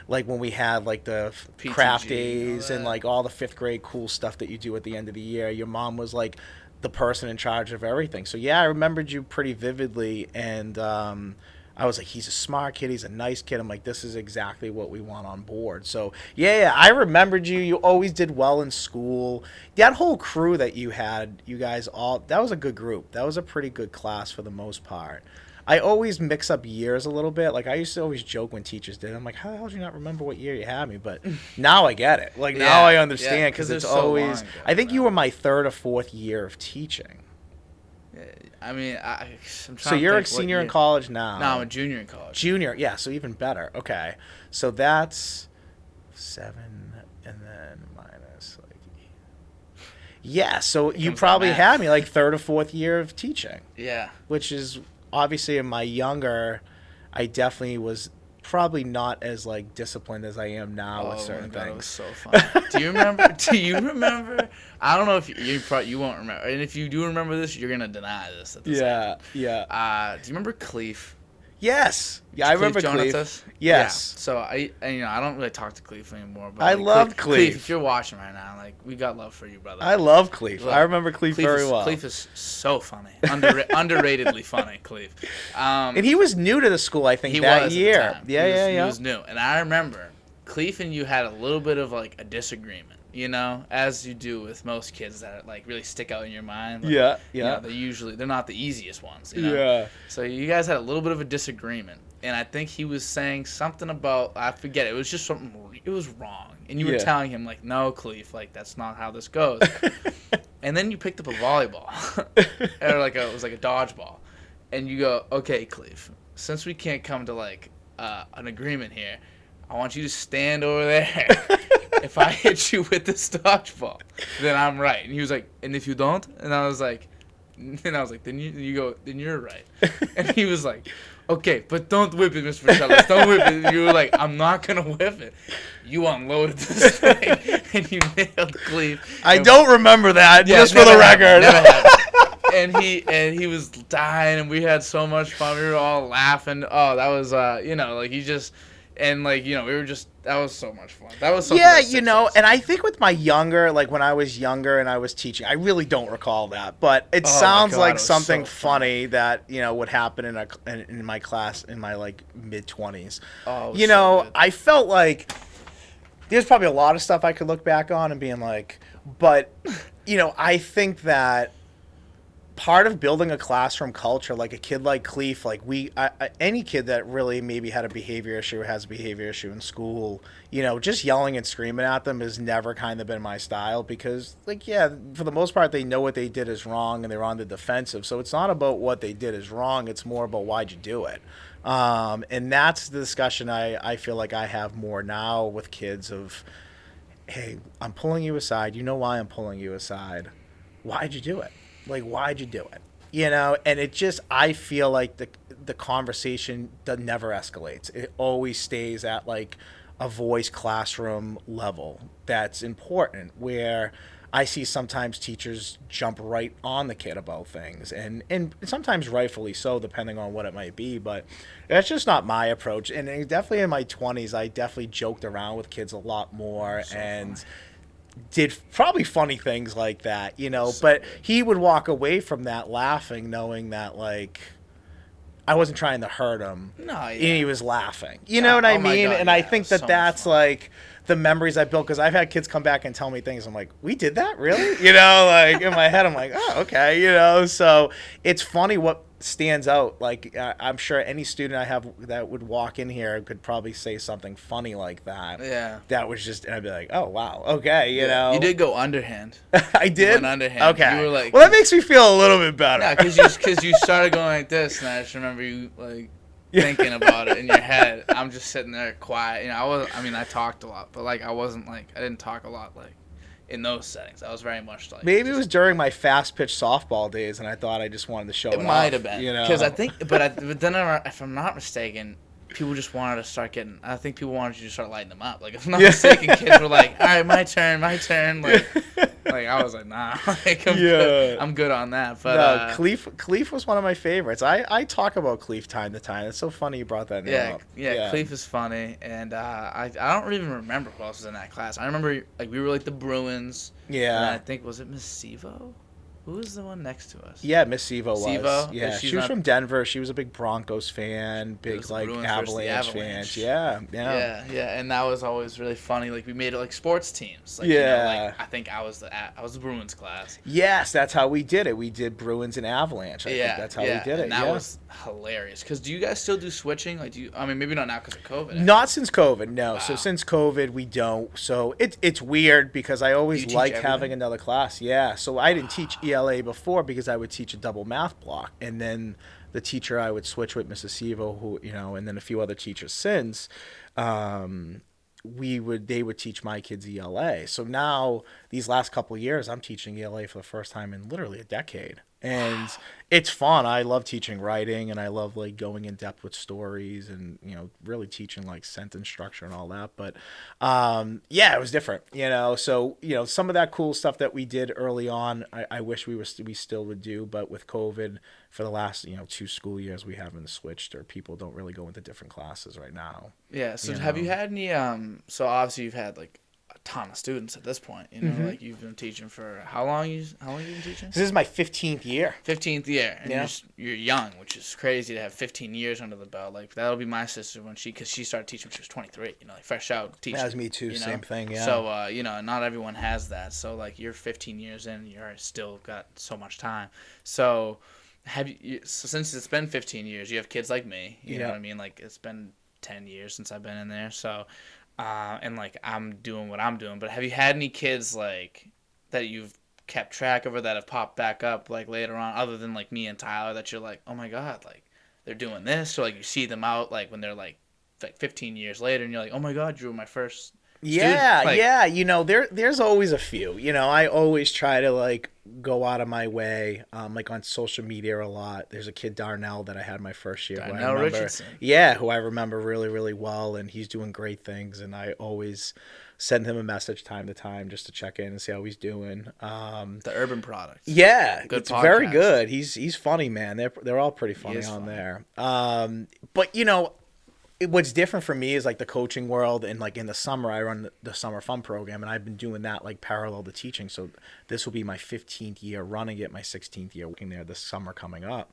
[SPEAKER 1] like when we had, like, the PTG, craft days and, like, all the 5th grade cool stuff that you do at the end of the year. Your mom was, like, the person in charge of everything. So, yeah, I remembered you pretty vividly. And I was like, he's a smart kid. He's a nice kid. I'm like, this is exactly what we want on board. So, yeah, I remembered you. You always did well in school. That whole crew that you had, you guys all, that was a good group. That was a pretty good class for the most part. I always mix up years a little bit. Like, I used to always joke when teachers did. I'm like, how the hell do you not remember what year you had me? But now I get it. Like, now I understand because it's always... So I think you were my 3rd or 4th year of teaching.
[SPEAKER 2] I mean, I'm trying
[SPEAKER 1] so you're a senior in college now.
[SPEAKER 2] No, I'm a junior in college.
[SPEAKER 1] Junior, yeah, so even better. Okay. So that's 7 and then minus, like... Yeah, so you probably had me, like, 3rd or 4th year of teaching.
[SPEAKER 2] Yeah.
[SPEAKER 1] Which is... Obviously, in my younger, I definitely was probably not as, like, disciplined as I am now with certain things.
[SPEAKER 2] It was so funny. Do you remember? I don't know if you won't remember. And if you do remember this, you're gonna deny this. At this
[SPEAKER 1] yeah.
[SPEAKER 2] Do you remember Cleef?
[SPEAKER 1] Yes. Yeah, I remember Cleef. Yes.
[SPEAKER 2] Yeah. So I don't really talk to Cleef anymore. But
[SPEAKER 1] I loved Cleef.
[SPEAKER 2] If you're watching right now, like, we got love for you, brother.
[SPEAKER 1] I love Cleef. I remember Cleef very well.
[SPEAKER 2] Cleef is so funny, underratedly funny. Cleef.
[SPEAKER 1] And he was new to the school, I think, that year. Yeah.
[SPEAKER 2] He was new, and I remember Cleef and you had a little bit of, like, a disagreement. As you do with most kids that, like, really stick out in your mind. Like, they're not the easiest ones.
[SPEAKER 1] Yeah.
[SPEAKER 2] So you guys had a little bit of a disagreement, and I think he was saying something about, I forget, it was just something, it was wrong, and you were telling him, like, no, Cleef, like, that's not how this goes. And then you picked up a volleyball, or it was like a dodgeball, and you go, okay, Cleef, since we can't come to, like, an agreement here, I want you to stand over there. If I hit you with this dodgeball, then I'm right. And he was like, and if you don't? And I was like, then you're right. And he was like, okay, but don't whip it, Mr. Petrelis. Don't whip it. And you were like, I'm not going to whip it. You unloaded this thing, and you nailed Cleef.
[SPEAKER 1] I don't remember that, just for the record.
[SPEAKER 2] And he was dying, and we had so much fun. We were all laughing. Oh, that was, he just... And, like, we were just, that was so much fun. That was something. Yeah,
[SPEAKER 1] and I think with my younger, like, when I was younger and I was teaching, I really don't recall that. But it sounds like something funny that, would happen in my class in my, like, mid-20s.
[SPEAKER 2] Oh,
[SPEAKER 1] I felt like there's probably a lot of stuff I could look back on and being like, but, I think that part of building a classroom culture, like a kid like Cleef, like any kid that really maybe had a behavior issue or has a behavior issue in school, just yelling and screaming at them has never kind of been my style because, like, yeah, for the most part, they know what they did is wrong and they're on the defensive. So it's not about what they did is wrong. It's more about why'd you do it. And that's the discussion I feel like I have more now with kids of, hey, I'm pulling you aside. You know why I'm pulling you aside. Why'd you do it? Like, why'd you do it? And it just, I feel like the conversation never escalates. It always stays at like a voice classroom level. That's important, where I see sometimes teachers jump right on the kid about things, and sometimes rightfully so, depending on what it might be. But that's just not my approach. And definitely in my 20s, I definitely joked around with kids a lot more and did probably funny things like that, but he would walk away from that laughing, knowing that, like, I wasn't trying to hurt him.
[SPEAKER 2] No, yeah.
[SPEAKER 1] And he was laughing. You know what I mean? God, and I think that's like the memories I built, because I've had kids come back and tell me things. I'm like, we did that? Really? Like in my head, I'm like, oh, okay. So it's funny what stands out. Like, I'm sure any student I have that would walk in here could probably say something funny like that.
[SPEAKER 2] Yeah.
[SPEAKER 1] That was just, and I'd be like, oh, wow. Okay.
[SPEAKER 2] You did go underhand.
[SPEAKER 1] I did?
[SPEAKER 2] You went underhand.
[SPEAKER 1] Okay.
[SPEAKER 2] You were like,
[SPEAKER 1] well, that makes me feel a little bit better.
[SPEAKER 2] Yeah, because you started going like this, and I just remember you, like, thinking about it in your head. I'm just sitting there quiet. I talked a lot, but, like, I didn't talk a lot, like, in those settings. I was very much like...
[SPEAKER 1] Maybe it was during my fast-pitch softball days, and I thought I just wanted to show it off.
[SPEAKER 2] It might have been. Because I think... But then, if I'm not mistaken, people just wanted to start getting... I think people wanted you to start lighting them up. Like, if I'm not mistaken, kids were like, all right, my turn. Like, I was like, nah. Like, I'm good on that. But
[SPEAKER 1] no, Cleef was one of my favorites. I talk about Cleef time to time. It's so funny you brought that name up.
[SPEAKER 2] Yeah, Cleef is funny. And I don't even remember who else was in that class. I remember, like, we were, like, the Bruins.
[SPEAKER 1] Yeah.
[SPEAKER 2] And I think, was it Miss Sevo? Who was the one next to us?
[SPEAKER 1] Yeah, Miss Sevo was.
[SPEAKER 2] Sevo?
[SPEAKER 1] Yeah, she was from Denver. She was a big Broncos fan, big, like, Avalanche fans. Yeah.
[SPEAKER 2] And that was always really funny. Like, we made it like sports teams. Like, I think I was the Bruins class.
[SPEAKER 1] Yes, that's how we did it. We did Bruins and Avalanche. I think that's how we did it.
[SPEAKER 2] And that was hilarious. Because do you guys still do switching? Like, maybe not now because of COVID.
[SPEAKER 1] Not since COVID, no.
[SPEAKER 2] Wow.
[SPEAKER 1] So since COVID, we don't. So it's weird because I always liked having another class. Yeah. So I didn't teach ELA before because I would teach a double math block, and then the teacher I would switch with, Mrs. Sevo, who and then a few other teachers since, they would teach my kids ELA. So now these last couple of years, I'm teaching ELA for the first time in literally a decade. And it's fun. I love teaching writing, and I love, like, going in depth with stories and, really teaching, like, sentence structure and all that. But, it was different, So, some of that cool stuff that we did early on, I wish we still would do. But with COVID, for the last, 2 school years, we haven't switched, or people don't really go into different classes right now.
[SPEAKER 2] Yeah. So have you had any, so obviously you've had, like, ton of students at this point, like, you've been teaching for how long you been teaching?
[SPEAKER 1] This is my 15th year.
[SPEAKER 2] 15th year, and you're young, which is crazy to have 15 years under the belt. Like, that'll be my sister because she started teaching when she was 23. Like, fresh out teaching.
[SPEAKER 1] That was me too. Same thing. Yeah.
[SPEAKER 2] So not everyone has that. So, like, you're 15 years in, you're still got so much time. So since it's been 15 years, you have kids like me. You know what I mean? Like, it's been 10 years since I've been in there. So. And, like, I'm doing what I'm doing. But have you had any kids, like, that you've kept track of or that have popped back up, like, later on, other than, like, me and Tyler, that you're like, oh, my God, like, they're doing this? Or, like, you see them out, like, when they're, like 15 years later, and you're like, oh, my God, you were my first
[SPEAKER 1] Yeah,
[SPEAKER 2] like,
[SPEAKER 1] yeah. There's always a few. I always try to, like, go out of my way, like, on social media a lot. There's a kid, Darnell, that I had my first year.
[SPEAKER 2] Darnell Richardson.
[SPEAKER 1] Yeah, who I remember really, really well, and he's doing great things, and I always send him a message time to time just to check in and see how he's doing.
[SPEAKER 2] The Urban Product.
[SPEAKER 1] Yeah,
[SPEAKER 2] good
[SPEAKER 1] it's
[SPEAKER 2] podcast.
[SPEAKER 1] Very good. He's funny, man. They're all pretty funny on there. But, what's different for me is, like, the coaching world, and, like, in the summer I run the summer fun program, and I've been doing that, like, parallel to teaching. So this will be my 15th year running it, my 16th year working there this summer coming up.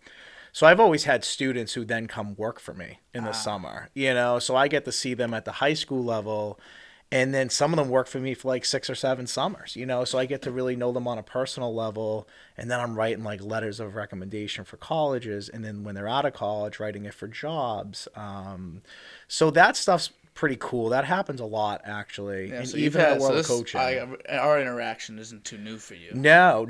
[SPEAKER 1] So I've always had students who then come work for me in the summer, so I get to see them at the high school level. And then some of them work for me for like 6 or 7 summers, so I get to really know them on a personal level. And then I'm writing like letters of recommendation for colleges. And then when they're out of college, writing it for jobs. So that stuff's pretty cool. That happens a lot, actually.
[SPEAKER 2] Yeah,
[SPEAKER 1] and
[SPEAKER 2] so
[SPEAKER 1] even in the world of coaching.
[SPEAKER 2] Our interaction isn't too new for you.
[SPEAKER 1] No.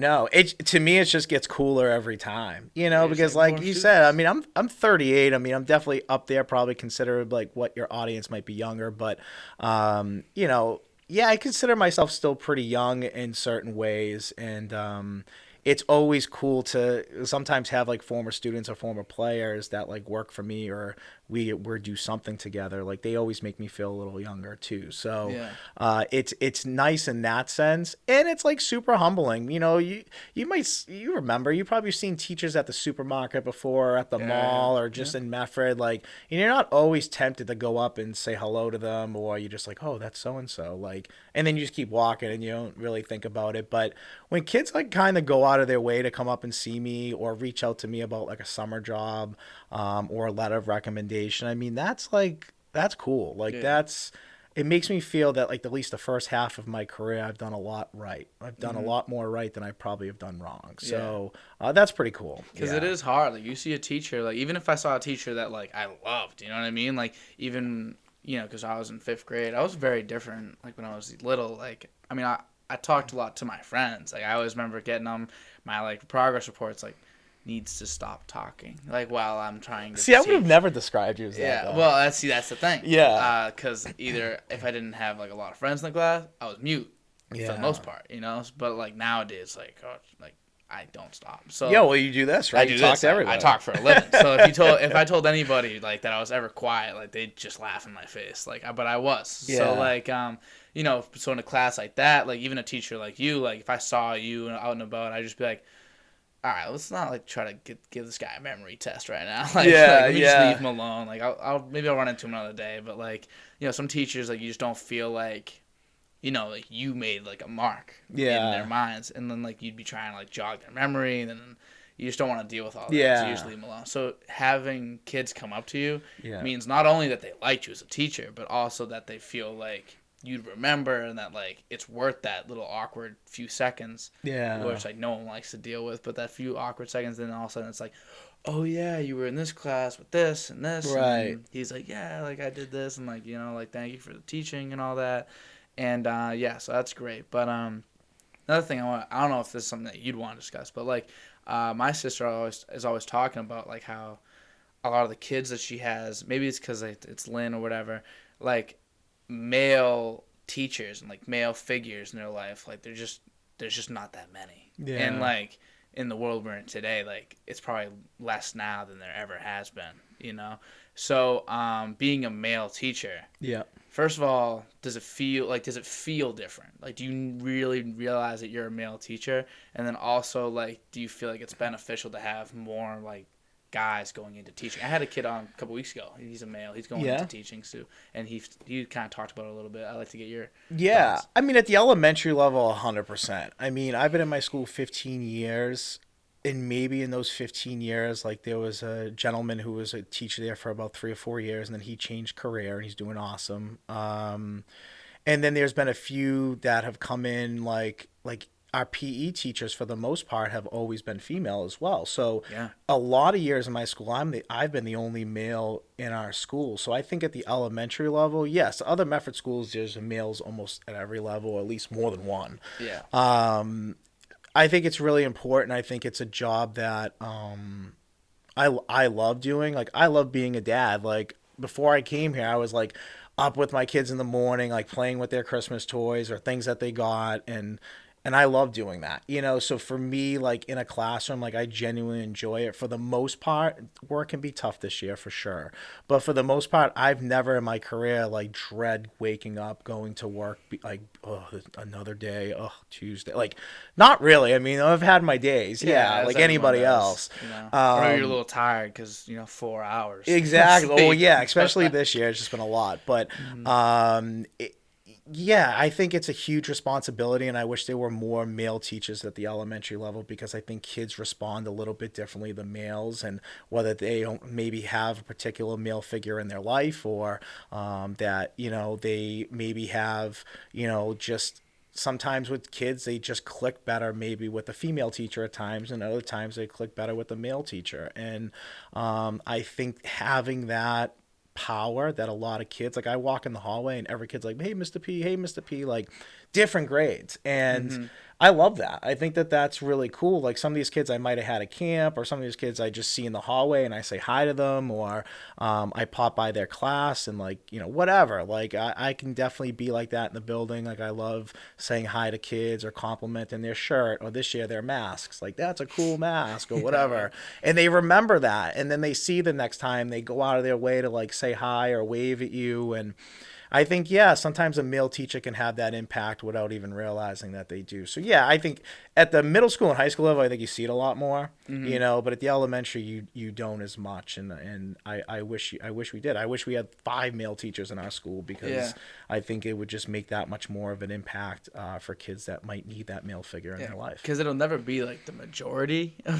[SPEAKER 1] To me, it just gets cooler every time, because like you said, I mean, I'm 38. I mean, I'm definitely up there, probably considered like what your audience might be younger, but, yeah, I consider myself still pretty young in certain ways. And, it's always cool to sometimes have like former students or former players that like work for me, or we do something together. Like they always make me feel a little younger too. So yeah. It's nice in that sense, and it's like super humbling. You remember, you probably seen teachers at the supermarket before, at the mall, or just in Medford. Like, and you're not always tempted to go up and say hello to them, or you're just like, oh, that's so and so. Like, and then you just keep walking and you don't really think about it. But when kids like kind of go out of their way to come up and see me or reach out to me about like a summer job, or a letter of recommendation, I mean, that's cool. Like it makes me feel that like at least the first half of my career, I've done a lot right. I've done a lot more right than I probably have done wrong. So that's pretty cool.
[SPEAKER 2] Because it is hard. Like you see a teacher, like even if I saw a teacher that like I loved, you know what I mean? Like even, because I was in 5th grade, I was very different. Like when I was little, like, I mean, I talked a lot to my friends. Like I always remember getting them my like progress reports, like, needs to stop talking, like while I'm trying to
[SPEAKER 1] see. I would have never described you as that.
[SPEAKER 2] Yeah, well, that's the thing.
[SPEAKER 1] Yeah,
[SPEAKER 2] because either if I didn't have like a lot of friends in the class, I was mute for the most part, But like nowadays, like I don't stop. So
[SPEAKER 1] well, you do this, right?
[SPEAKER 2] I talk to everybody. I talk for a living. So if I told anybody like that I was ever quiet, like they'd just laugh in my face. Like, but I was. Yeah. So like so in a class like that, like even a teacher like you, like if I saw you out and about, I'd just be like, all right, let's not like try to give this guy a memory test right now. Like, let me just leave him alone. Like I'll run into him another day. But like, some teachers, like you just don't feel like, like you made like a mark in their minds, and then like you'd be trying to like jog their memory, and then you just don't want to deal with all that. So you just leave them alone. So having kids come up to you means not only that they liked you as a teacher, but also that they feel like you'd remember, and that like it's worth that little awkward few seconds, which like no one likes to deal with, but that few awkward seconds, then all of a sudden it's like, oh yeah, you were in this class with this and this, right? And he's like, yeah, like I did this, and like like thank you for the teaching and all that, and so that's great. But another thing I don't know if this is something that you'd want to discuss, but like my sister is always talking about like how a lot of the kids that she has, maybe it's because it's Lynn or whatever, like male teachers and like male figures in their life, like there's just not that many. And like in the world we're in today, like it's probably less now than there ever has been, So being a male teacher, first of all, does it feel different? Like, do you really realize that you're a male teacher? And then also, like, do you feel like it's beneficial to have more like guys going into teaching? I had a kid on a couple weeks ago. He's a male. He's going into teaching too, and he kind of talked about it a little bit. I'd like to get your thoughts.
[SPEAKER 1] I mean, at the elementary level, 100%. I mean, I've been in my school 15 years, and maybe in those 15 years, like there was a gentleman who was a teacher there for about 3 or 4 years, and then he changed career, and he's doing awesome. And then there's been a few that have come in, like our PE teachers, for the most part, have always been female as well. So a lot of years in my school, I've been the only male in our school. So I think at the elementary level, yes, other Medford schools, there's males almost at every level, or at least more than one.
[SPEAKER 2] Yeah.
[SPEAKER 1] I think it's really important. I think it's a job that I love doing. Like, I love being a dad. Like, before I came here, I was like up with my kids in the morning, like playing with their Christmas toys or things that they got, and I love doing that, So for me, like in a classroom, like I genuinely enjoy it. For the most part, work can be tough this year for sure. But for the most part, I've never in my career like dread waking up, going to work, like, oh, another day, oh, Tuesday. Like, not really. I mean, I've had my days, like anybody else.
[SPEAKER 2] Or you're a little tired because 4 hours.
[SPEAKER 1] Exactly. Oh yeah, especially this year, it's just been a lot. But Yeah, I think it's a huge responsibility, and I wish there were more male teachers at the elementary level because I think kids respond a little bit differently than males, and whether they don't maybe have a particular male figure in their life or that, they maybe have, just sometimes with kids they just click better maybe with a female teacher at times, and other times they click better with a male teacher. And I think having that power that a lot of kids, like I walk in the hallway and every kid's like, hey Mr. P, hey Mr. P, like different grades. And I love that. I think that that's really cool. Like some of these kids I might have had at camp, or some of these kids I just see in the hallway and I say hi to them, or I pop by their class and like, whatever. Like I can definitely be like that in the building. Like I love saying hi to kids or complimenting their shirt, or this year their masks. Like that's a cool mask or whatever. And they remember that. And then they see the next time they go out of their way to like say hi or wave at you. And I think, yeah, sometimes a male teacher can have that impact without even realizing that they do. So, yeah, I think at the middle school and high school level, I think you see it a lot more, but at the elementary, you don't as much. And I wish we did. I wish we had 5 male teachers in our school because I think it would just make that much more of an impact for kids that might need that male figure in their life.
[SPEAKER 2] Because it'll never be like the majority,
[SPEAKER 1] No,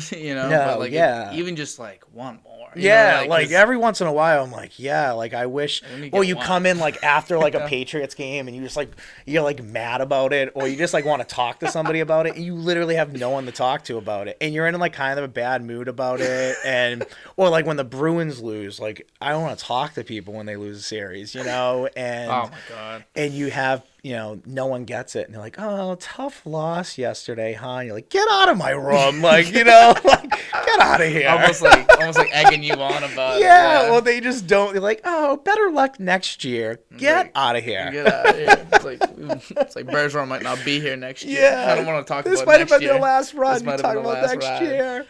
[SPEAKER 2] but like even just like one more.
[SPEAKER 1] Like every once in a while, I'm like, like I wish. Or you come in like after like a Patriots game and you just like you're like mad about it, or you just like want to talk to somebody about it, and you literally have no one to talk to about it, and you're in like kind of a bad mood about it, and or like when the Bruins lose, like I don't want to talk to people when they lose a series, and
[SPEAKER 2] oh my god,
[SPEAKER 1] and you have. No one gets it. And they're like, oh, tough loss yesterday, huh? And you're like, get out of my room. Like, like, get out of here.
[SPEAKER 2] Almost like egging you on about it.
[SPEAKER 1] Yeah, well, they just don't. They're like, oh, better luck next year. Get out of here.
[SPEAKER 2] Get out of here. It's like Bergeron might not be here next year.
[SPEAKER 1] Yeah.
[SPEAKER 2] I don't want to talk about
[SPEAKER 1] this
[SPEAKER 2] next
[SPEAKER 1] might have been
[SPEAKER 2] year.
[SPEAKER 1] their last run.
[SPEAKER 2] This
[SPEAKER 1] You talk about next year.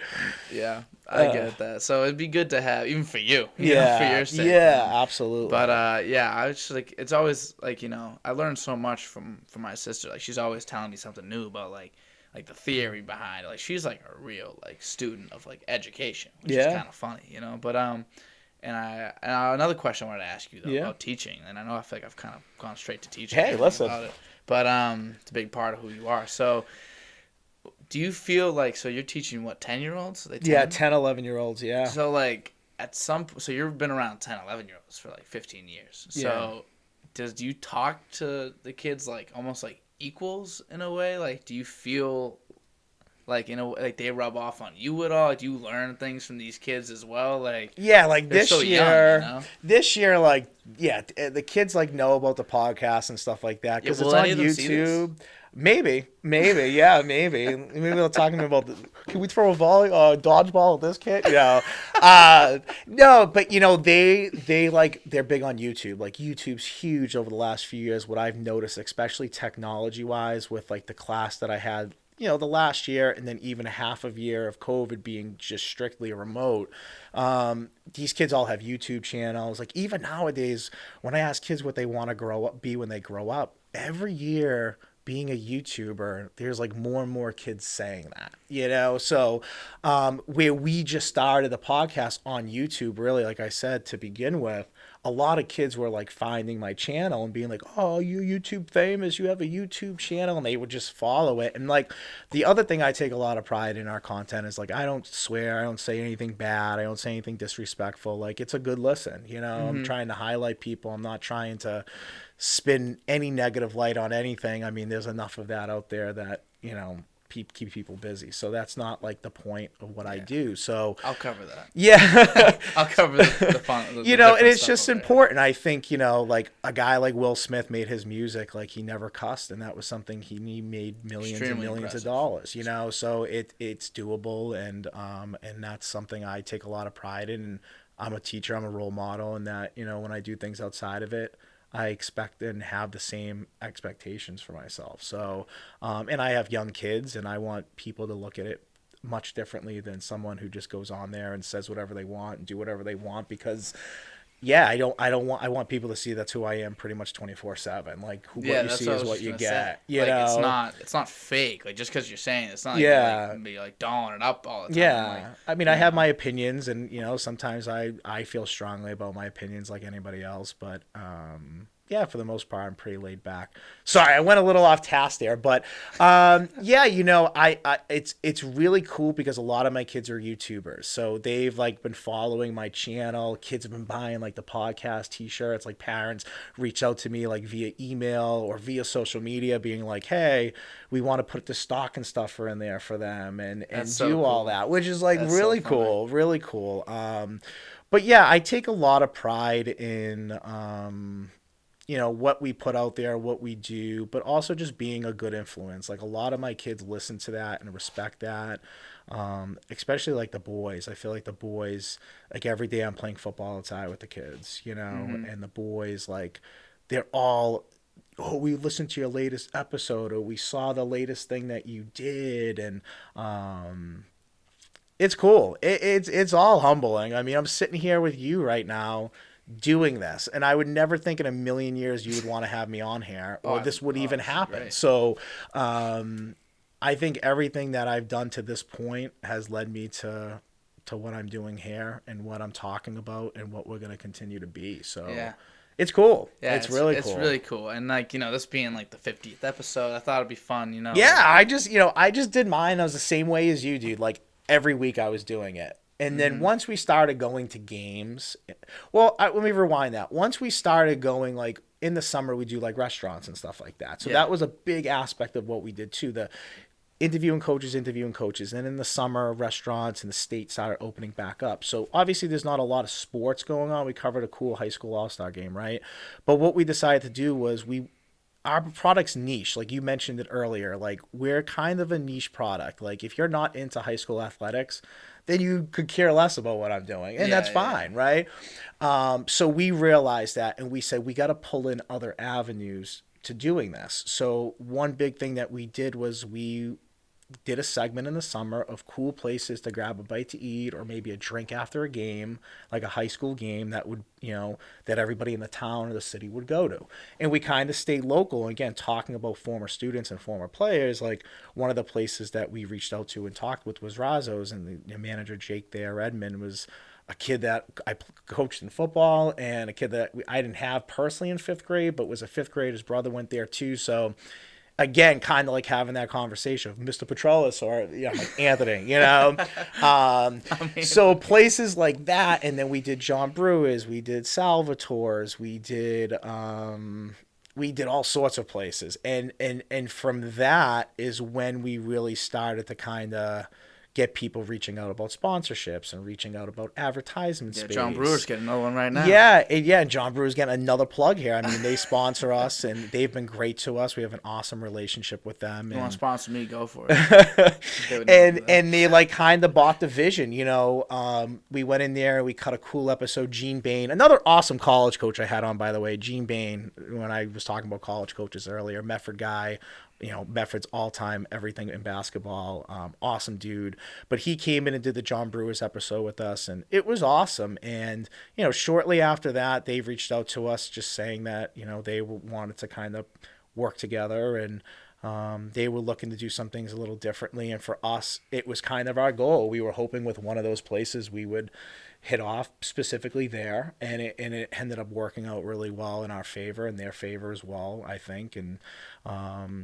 [SPEAKER 2] Yeah. I get that. So it'd be good to have, even for you, for your sake.
[SPEAKER 1] Yeah, absolutely.
[SPEAKER 2] But I was just like, it's always like, I learned so much from my sister. Like she's always telling me something new about like the theory behind it. Like she's like a real like student of like education, which is kind of funny, But and another question I wanted to ask you though about teaching, and I know I feel like I've kind of gone straight to teaching.
[SPEAKER 1] Hey, listen.
[SPEAKER 2] About it, but it's a big part of who you are. So. Do you feel like, so you're teaching, 10-year-olds? 10?
[SPEAKER 1] Yeah, 10, 11-year-olds, yeah.
[SPEAKER 2] So, like, so you've been around 10, 11-year-olds for, like, 15 years. So, do you talk to the kids, like, almost like equals in a way? Like, do you feel like, like they rub off on you at all? Do you learn things from these kids as well? Like,
[SPEAKER 1] yeah, like this
[SPEAKER 2] so
[SPEAKER 1] year,
[SPEAKER 2] young,
[SPEAKER 1] this year, like, the kids, like, know about the podcast and stuff like that because it's on YouTube. Maybe, yeah, maybe they'll talk to me about can we throw a dodgeball at this kid? No, but they like they're big on YouTube. Like YouTube's huge over the last few years. What I've noticed, especially technology wise, with like the class that I had, the last year, and then even a half of year of COVID being just strictly remote. These kids all have YouTube channels. Like even nowadays, when I ask kids what they want to be when they grow up, every year. Being a YouTuber, there's like more and more kids saying that, So where we just started the podcast on YouTube, really, like I said, to begin with, a lot of kids were like finding my channel and being like, oh, you YouTube famous, you have a YouTube channel, and they would just follow it. And like the other thing I take a lot of pride in our content is like I don't swear, I don't say anything bad, I don't say anything disrespectful. Like it's a good listen, I'm trying to highlight people. I'm not trying to spin any negative light on anything. I mean, there's enough of that out there that, keep people busy. So that's not like the point of what I do. So
[SPEAKER 2] I'll cover that.
[SPEAKER 1] Yeah.
[SPEAKER 2] I'll cover the fun.
[SPEAKER 1] And it's just important. I think, like a guy like Will Smith made his music, like he never cussed. And that was something he made millions and millions of dollars, So it's doable. And that's something I take a lot of pride in. And I'm a teacher, I'm a role model. And that, when I do things outside of it, I expect and have the same expectations for myself. So, and I have young kids, and I want people to look at it much differently than someone who just goes on there and says whatever they want and do whatever they want because I want people to see that's who I am pretty much 24/7. Like what you see is what you get.
[SPEAKER 2] It's not fake. Like just because you're saying it's not like you can be like dolling it up all the time.
[SPEAKER 1] Yeah. I mean, I have my opinions, and sometimes I feel strongly about my opinions like anybody else, but yeah, for the most part, I'm pretty laid back. Sorry, I went a little off task there, but yeah, it's really cool because a lot of my kids are YouTubers, so they've like been following my channel. Kids have been buying like the podcast T-shirts. Like parents reach out to me like via email or via social media, being like, "Hey, we want to put the stocking stuffer in there for them and
[SPEAKER 2] so
[SPEAKER 1] do
[SPEAKER 2] cool.
[SPEAKER 1] all that," which is like
[SPEAKER 2] That's
[SPEAKER 1] really
[SPEAKER 2] so funny.
[SPEAKER 1] cool, really cool. But yeah, I take a lot of pride in what we put out there, what we do, but also just being a good influence. Like a lot of my kids listen to that and respect that. Especially like the boys. I feel like the boys, like every day I'm playing football outside with the kids, and the boys, like, they're all, "Oh, we listened to your latest episode," or "We saw the latest thing that you did." And it's cool. It's all humbling. I mean, I'm sitting here with you right now doing this, and I would never think in a million years you would want to have me on here, or this would even happen. So I think everything that I've done to this point has led me to what I'm doing here and what I'm talking about and what we're going to continue to be. So
[SPEAKER 2] Yeah.
[SPEAKER 1] it's cool.
[SPEAKER 2] Yeah,
[SPEAKER 1] it's really cool.
[SPEAKER 2] It's really cool. And like, this being like the 50th episode, I thought it'd be fun,
[SPEAKER 1] Yeah, I just did mine. I was the same way as you, dude. Like every week I was doing it. And then once we started going to games, let me rewind that. Once we started going, like, in the summer, we do like restaurants and stuff like that. So that was a big aspect of what we did too. The interviewing coaches. And in the summer, restaurants and the state started opening back up. So obviously there's not a lot of sports going on. We covered a cool high school all-star game, right? But what we decided to do was our product's niche. Like you mentioned it earlier, like we're kind of a niche product. Like if you're not into high school athletics, then you could care less about what I'm doing. And that's fine, right? So we realized that, and we said we got to pull in other avenues to doing this. So one big thing that we did was we did a segment in the summer of cool places to grab a bite to eat or maybe a drink after a game, like a high school game that would, that everybody in the town or the city would go to. And we kind of stayed local. And again, talking about former students and former players, like one of the places that we reached out to and talked with was Razzo's, and the manager Jake there, Edmund, was a kid that I coached in football and a kid that I didn't have personally in fifth grade, but was a fifth grade. His brother went there too. So again, kind of like having that conversation of Mr. Petrelis or like Anthony, So places like that, and then we did John Brewers, we did Salvatore's, we did all sorts of places, and from that is when we really started to kind of get people reaching out about sponsorships and reaching out about advertisement space.
[SPEAKER 2] John Brewer's getting another one right now.
[SPEAKER 1] Yeah, John Brewer's getting another plug here. I mean, they sponsor us, and they've been great to us. We have an awesome relationship with them.
[SPEAKER 2] You want to sponsor me, go for it.
[SPEAKER 1] and they like kind of bought the vision. We went in there, we cut a cool episode. Gene Bain, another awesome college coach I had on, by the way. Gene Bain, when I was talking about college coaches earlier, Medford guy. Medford's all-time everything in basketball. Awesome dude. But he came in and did the John Brewers episode with us, and it was awesome. And, shortly after that, they reached out to us just saying that, they wanted to kind of work together, and they were looking to do some things a little differently. And for us, it was kind of our goal. We were hoping with one of those places we would hit off specifically there, and it ended up working out really well in our favor and their favor as well, I think. And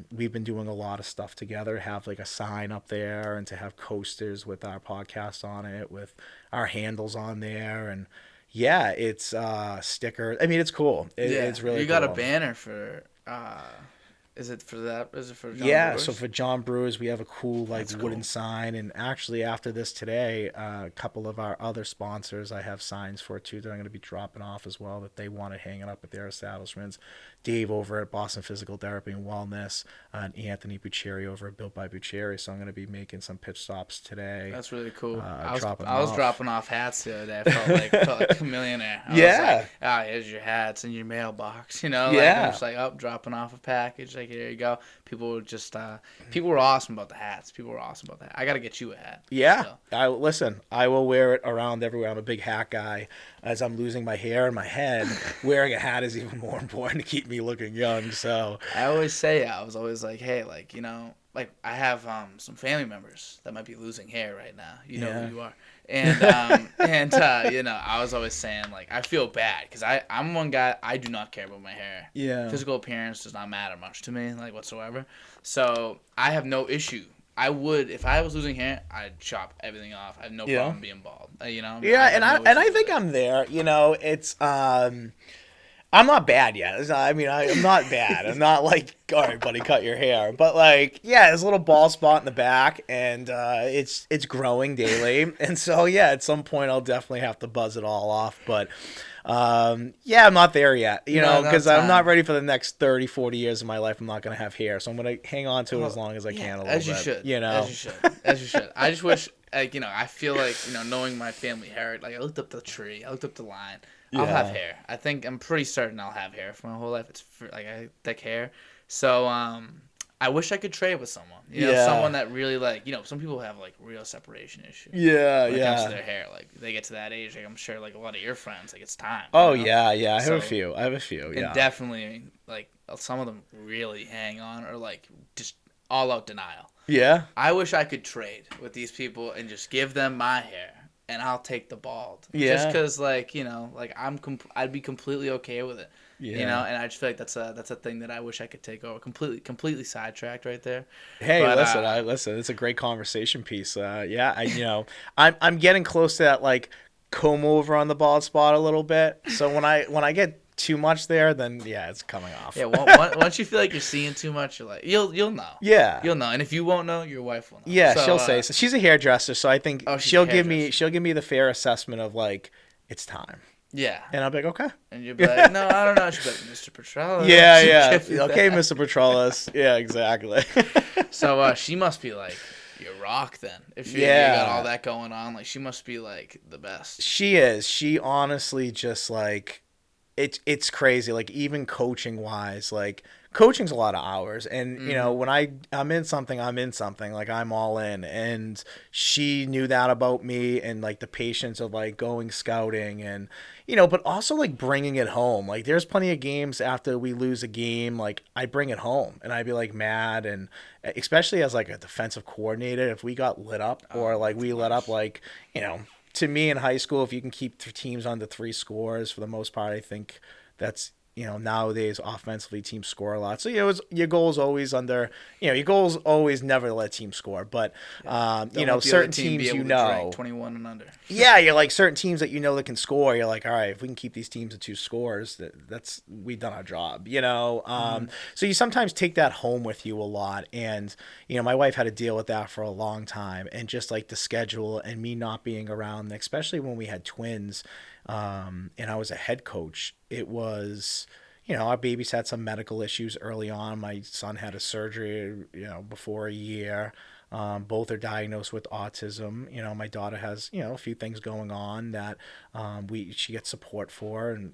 [SPEAKER 1] we've been doing a lot of stuff together, have like a sign up there, and to have coasters with our podcast on it, with our handles on there, and yeah, it's stickers. I mean, it's cool. It's really cool.
[SPEAKER 2] You got a banner for is it for that? Is it for John Brewers?
[SPEAKER 1] So for John Brewers, we have a cool wooden sign. And actually, after this today, a couple of our other sponsors I have signs for too that I'm going to be dropping off as well, that they want to hang it up at their establishments. Dave over at Boston Physical Therapy and Wellness, and Anthony Buccieri over at Built by Buccieri. So I'm going to be making some pitch stops today.
[SPEAKER 2] That's really cool. I was dropping off hats the other day. I felt like a millionaire. I was like, here's your hats in your mailbox. I'm just like, dropping off a package. Like, here you go. People were just people were awesome about the hats. I got to get you a hat.
[SPEAKER 1] Yeah. I will wear it around everywhere. I'm a big hat guy. As I'm losing my hair and my head, wearing a hat is even more important to keep me looking young. So
[SPEAKER 2] I always say, I was always like, hey, like I have some family members that might be losing hair right now. You know who you are. I was always saying, like, I feel bad because I'm one guy, I do not care about my hair.
[SPEAKER 1] Yeah.
[SPEAKER 2] Physical appearance does not matter much to me, like, whatsoever. So I have no issue. I would, if I was losing hair, I'd chop everything off. I have no problem being bald.
[SPEAKER 1] Yeah, I think I'm there. It's I'm not bad yet. I'm not bad. I'm not like, all right, buddy, cut your hair. But like, yeah, there's a little bald spot in the back, and it's growing daily. And so, yeah, at some point, I'll definitely have to buzz it all off. But yeah, I'm not there yet. Because I'm not ready for the next 30, 40 years of my life. I'm not going to have hair, so I'm going to hang on to it as long as I can.
[SPEAKER 2] As you should. As you should. I just wish, I feel like, knowing my family heritage, like I looked up the tree, I looked up the line. I'll have hair. I'm pretty certain I'll have hair for my whole life. It's like I have thick hair. So I wish I could trade with someone. Someone that really like, some people have like real separation issues.
[SPEAKER 1] Yeah,
[SPEAKER 2] when it comes to their hair. Like they get to that age, like I'm sure like a lot of your friends, like it's time.
[SPEAKER 1] Oh yeah. I have a few. Yeah.
[SPEAKER 2] And definitely like some of them really hang on or like just all out denial.
[SPEAKER 1] Yeah.
[SPEAKER 2] I wish I could trade with these people and just give them my hair. And I'll take the bald.
[SPEAKER 1] Yeah.
[SPEAKER 2] Just because, like, like I'd be completely okay with it.
[SPEAKER 1] Yeah.
[SPEAKER 2] And I just feel like that's a thing that I wish I could take over. Completely sidetracked right there.
[SPEAKER 1] Hey, but, listen. It's a great conversation piece. I'm getting close to that like comb over on the bald spot a little bit. So when I get too much there, then yeah, it's coming off.
[SPEAKER 2] Yeah, once you feel like you're seeing too much, you're like you'll know.
[SPEAKER 1] Yeah,
[SPEAKER 2] you'll know, and if you won't know, your wife will know.
[SPEAKER 1] Yeah, so, she'll say so. She's a hairdresser, so I think she'll give me the fair assessment of like it's time.
[SPEAKER 2] Yeah,
[SPEAKER 1] and I'll be like, okay,
[SPEAKER 2] and you'll be like, no, I don't know. She'll be like, Mr. Petrelis.
[SPEAKER 1] Yeah. Okay, Mr. Petrelis. Yeah, exactly.
[SPEAKER 2] So she must be like your rock then. If you got all that going on, like she must be like the best.
[SPEAKER 1] She is. She honestly just like. It's crazy, like even coaching wise, like coaching's a lot of hours, and when I'm in something, like I'm all in, and she knew that about me, and like the patience of like going scouting, and but also like bringing it home. Like there's plenty of games after we lose a game, like I bring it home and I'd be like mad, and especially as like a defensive coordinator, if we got lit up or like we let up, like to me in high school, if you can keep teams under 3 scores for the most part, I think that's nowadays offensively teams score a lot. So your goal is always your goal is always never to let teams score. But certain teams
[SPEAKER 2] 21 and under.
[SPEAKER 1] Yeah, you're like certain teams that that can score. You're like, all right, if we can keep these teams at 2 scores, we've done our job. So you sometimes take that home with you a lot. And my wife had to deal with that for a long time, and just like the schedule and me not being around, especially when we had twins. And I was a head coach. It was, our babies had some medical issues early on. My son had a surgery, before a year. Both are diagnosed with autism. My daughter has, a few things going on that she gets support for, and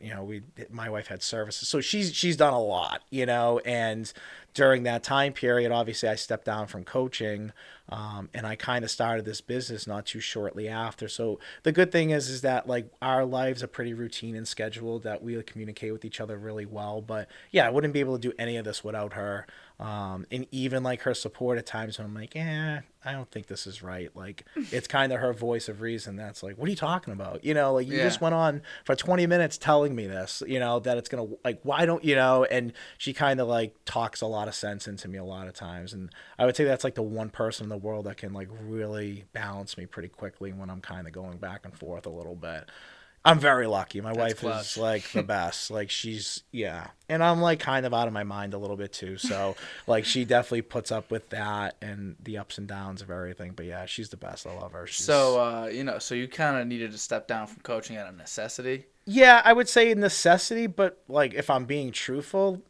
[SPEAKER 1] my wife had services, so she's done a lot, and during that time period, obviously I stepped down from coaching, and I kind of started this business not too shortly after. So the good thing is that like our lives are pretty routine and scheduled, that we communicate with each other really well. But yeah, I wouldn't be able to do any of this without her. And even like her support at times when I'm like, I don't think this is right. Like it's kind of her voice of reason that's like, what are you talking about? Like you just went on for 20 minutes telling me this, that it's going to like, why don't, and she kind of like talks a lot of sense into me a lot of times. And I would say that's like the one person in the world that can like really balance me pretty quickly when I'm kind of going back and forth a little bit. I'm very lucky. My wife is like the best. Like she's, and I'm like kind of out of my mind a little bit too. So like she definitely puts up with that and the ups and downs of everything. But yeah, she's the best. I love her.
[SPEAKER 2] So, so you kind of needed to step down from coaching out of necessity?
[SPEAKER 1] Yeah, I would say necessity. But like if I'm being truthful,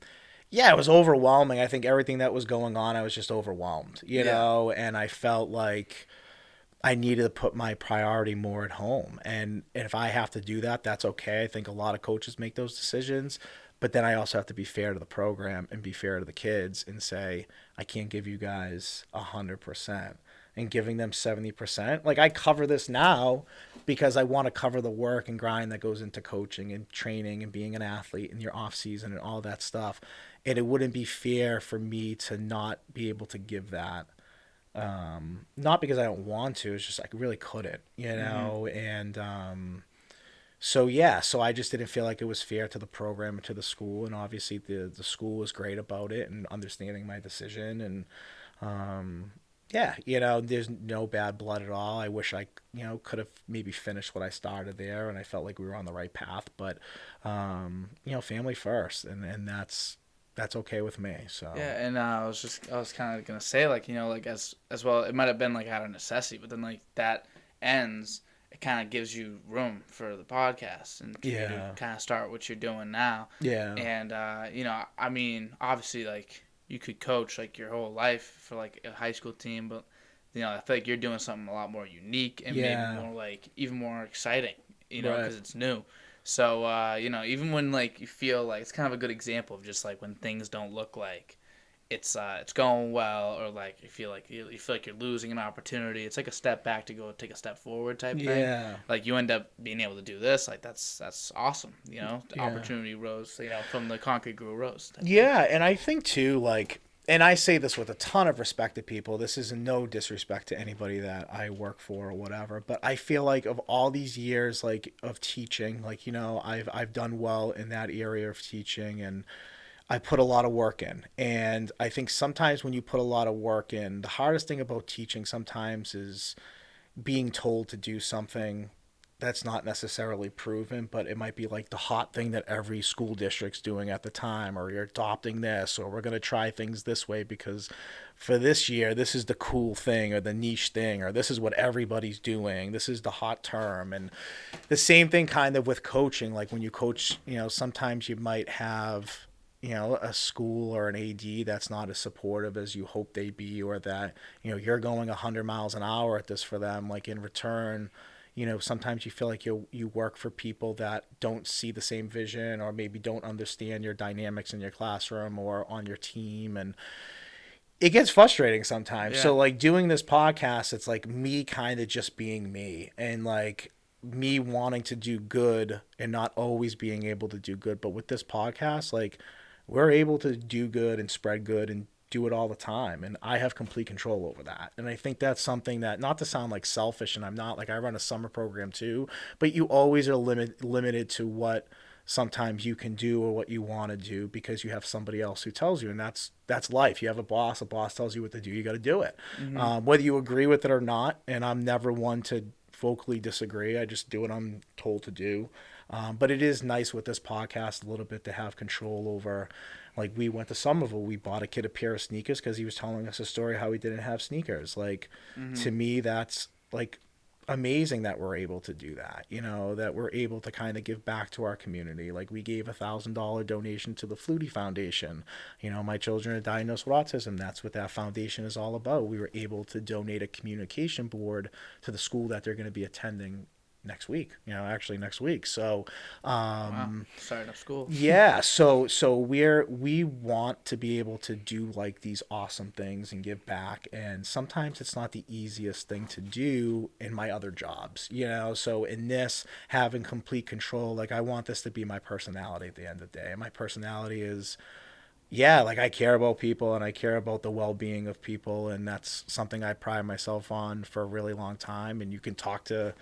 [SPEAKER 1] yeah, it was overwhelming. I think everything that was going on, I was just overwhelmed, and I felt like I needed to put my priority more at home. And if I have to do that, that's okay. I think a lot of coaches make those decisions. But then I also have to be fair to the program and be fair to the kids and say, I can't give you guys 100%. And giving them 70%. Like I cover this now because I want to cover the work and grind that goes into coaching and training and being an athlete and your off season and all that stuff. and it wouldn't be fair for me to not be able to give that. Not because I don't want to, it's just I really couldn't, and so yeah, so I just didn't feel like it was fair to the program and to the school, and obviously the school was great about it and understanding my decision, and yeah, there's no bad blood at all. I wish I could have maybe finished what I started there, and I felt like we were on the right path, but family first, and that's okay with me. So
[SPEAKER 2] yeah, and I was kind of gonna say, like, like as well, it might have been like out of necessity, but then like that ends, it kind of gives you room for the podcast and for you to kind of start what you're doing now.
[SPEAKER 1] Yeah.
[SPEAKER 2] And I mean, obviously, like, you could coach like your whole life for like a high school team, but I feel like you're doing something a lot more unique and maybe more like even more exciting, because it's new. So even when like you feel like, it's kind of a good example of just like when things don't look like it's going well, or like you feel like you're losing an opportunity. It's like a step back to go take a step forward type thing.
[SPEAKER 1] Yeah.
[SPEAKER 2] Like you end up being able to do this. Like that's awesome. The opportunity rose. From the concrete grew a rose.
[SPEAKER 1] Yeah, and I think too, like, and I say this with a ton of respect to people. This is no disrespect to anybody that I work for or whatever, but I feel like of all these years, like, of teaching, like, I've done well in that area of teaching, and I put a lot of work in. And I think sometimes when you put a lot of work in, the hardest thing about teaching sometimes is being told to do something that's not necessarily proven, but it might be like the hot thing that every school district's doing at the time, or you're adopting this, or we're going to try things this way because for this year, this is the cool thing or the niche thing, or this is what everybody's doing. This is the hot term. And the same thing kind of with coaching. Like when you coach, sometimes you might have, a school or an AD that's not as supportive as you hope they be, or that, you're going 100 miles an hour at this for them. Like in return, sometimes you feel like you work for people that don't see the same vision, or maybe don't understand your dynamics in your classroom or on your team. And it gets frustrating sometimes. Yeah. So like doing this podcast, it's like me kind of just being me, and like me wanting to do good and not always being able to do good. But with this podcast, like, we're able to do good and spread good and do it all the time, and I have complete control over that. And I think that's something that, not to sound like selfish, and I'm not, like, I run a summer program too, but you always are limited to what sometimes you can do or what you want to do because you have somebody else who tells you, and that's life. You have a boss tells you what to do, you got to do it. Mm-hmm. Whether you agree with it or not, and I'm never one to vocally disagree, I just do what I'm told to do. But it is nice with this podcast a little bit to have control over, like, we went to Somerville, we bought a kid a pair of sneakers because he was telling us a story how he didn't have sneakers. Like, to me, that's like amazing that we're able to do that, that we're able to kind of give back to our community. Like, we gave $1,000 donation to the Flutie Foundation. My children are diagnosed with autism. That's what that foundation is all about. We were able to donate a communication board to the school that they're going to be attending next week, next week. So,
[SPEAKER 2] wow. Starting up school.
[SPEAKER 1] Yeah. So we want to be able to do like these awesome things and give back. And sometimes it's not the easiest thing to do in my other jobs, so in this, having complete control, like, I want this to be my personality at the end of the day. And my personality is, like, I care about people and I care about the well-being of people. And that's something I pride myself on for a really long time. And you can talk to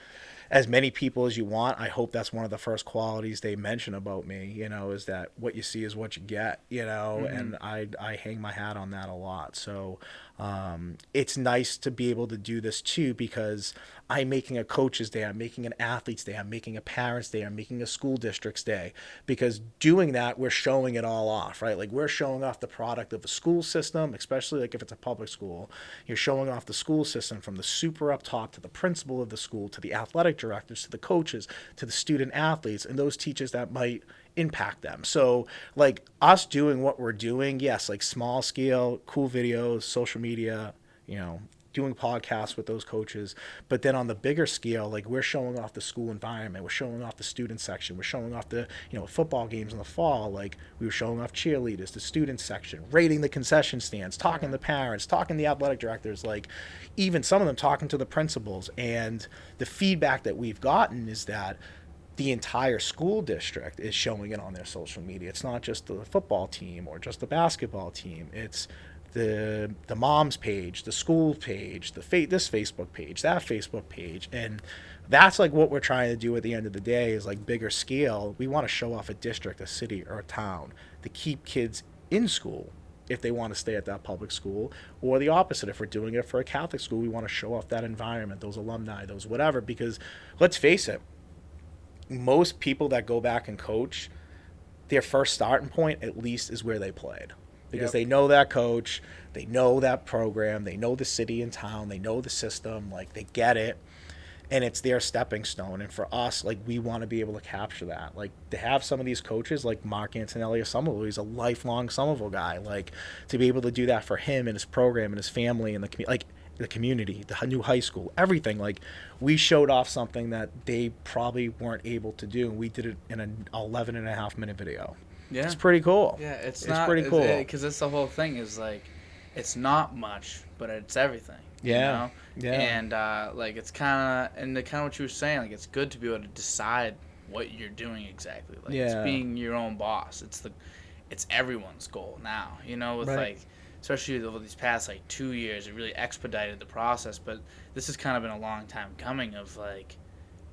[SPEAKER 1] as many people as you want. I hope that's one of the first qualities they mention about me, is that what you see is what you get, and I hang my hat on that a lot. So it's nice to be able to do this too, because I'm making a coach's day, I'm making an athlete's day, I'm making a parent's day, I'm making a school district's day, because doing that, we're showing it all off, right? Like, we're showing off the product of the school system, especially like if it's a public school. You're showing off the school system from the super up top to the principal of the school, to the athletic directors, to the coaches, to the student athletes, and those teachers that might impact them. So, like, us doing what we're doing, yes, like small scale, cool videos, social media, doing podcasts with those coaches. But then on the bigger scale, like, we're showing off the school environment, we're showing off the student section, we're showing off the, football games in the fall. Like, we were showing off cheerleaders, the student section, rating the concession stands, talking to parents, talking to the athletic directors, like, even some of them talking to the principals. And the feedback that we've gotten is that the entire school district is showing it on their social media. It's not just the football team or just the basketball team. It's the mom's page, the school page, this Facebook page, that Facebook page, and that's like what we're trying to do at the end of the day is like bigger scale. We want to show off a district, a city, or a town to keep kids in school if they want to stay at that public school, or the opposite. If we're doing it for a Catholic school, we want to show off that environment, those alumni, those whatever, because let's face it, most people that go back and coach, their first starting point at least is where they played. Because they know that coach, they know that program, they know the city and town, they know the system, like they get it, and it's their stepping stone. And for us, like we want to be able to capture that. Like to have some of these coaches like Mark Antonelli of Somerville, he's a lifelong Somerville guy, like to be able to do that for him and his program and his family and the community, the new high school, everything. Like we showed off something that they probably weren't able to do, and we did it in an 11.5-minute video. Yeah, it's pretty cool.
[SPEAKER 2] Yeah, it's pretty cool because that's the whole thing is like, it's not much, but it's everything.
[SPEAKER 1] Yeah,
[SPEAKER 2] you know? Yeah. And like it's kind of what you were saying. Like it's good to be able to decide what you're doing exactly. Like it's being your own boss. It's everyone's goal now. You know, with like especially over these past like 2 years, it really expedited the process. But this has kind of been a long time coming of like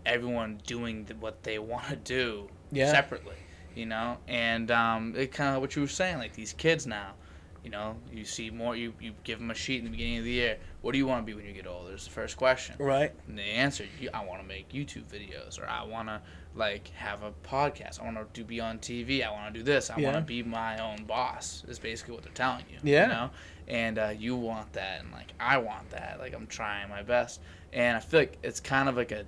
[SPEAKER 2] everyone doing what they want to do separately. You know, and it kind of what you were saying, like these kids now, you know, you see more, you give them a sheet in the beginning of the year. What do you want to be when you get older? Is the first question.
[SPEAKER 1] Right.
[SPEAKER 2] And they answer, I want to make YouTube videos, or I want to like have a podcast. I want to be on TV. I want to do this. I want to be my own boss. Is basically what they're telling you.
[SPEAKER 1] Yeah.
[SPEAKER 2] You know, and you want that, and like I want that. Like I'm trying my best, and I feel like it's kind of like a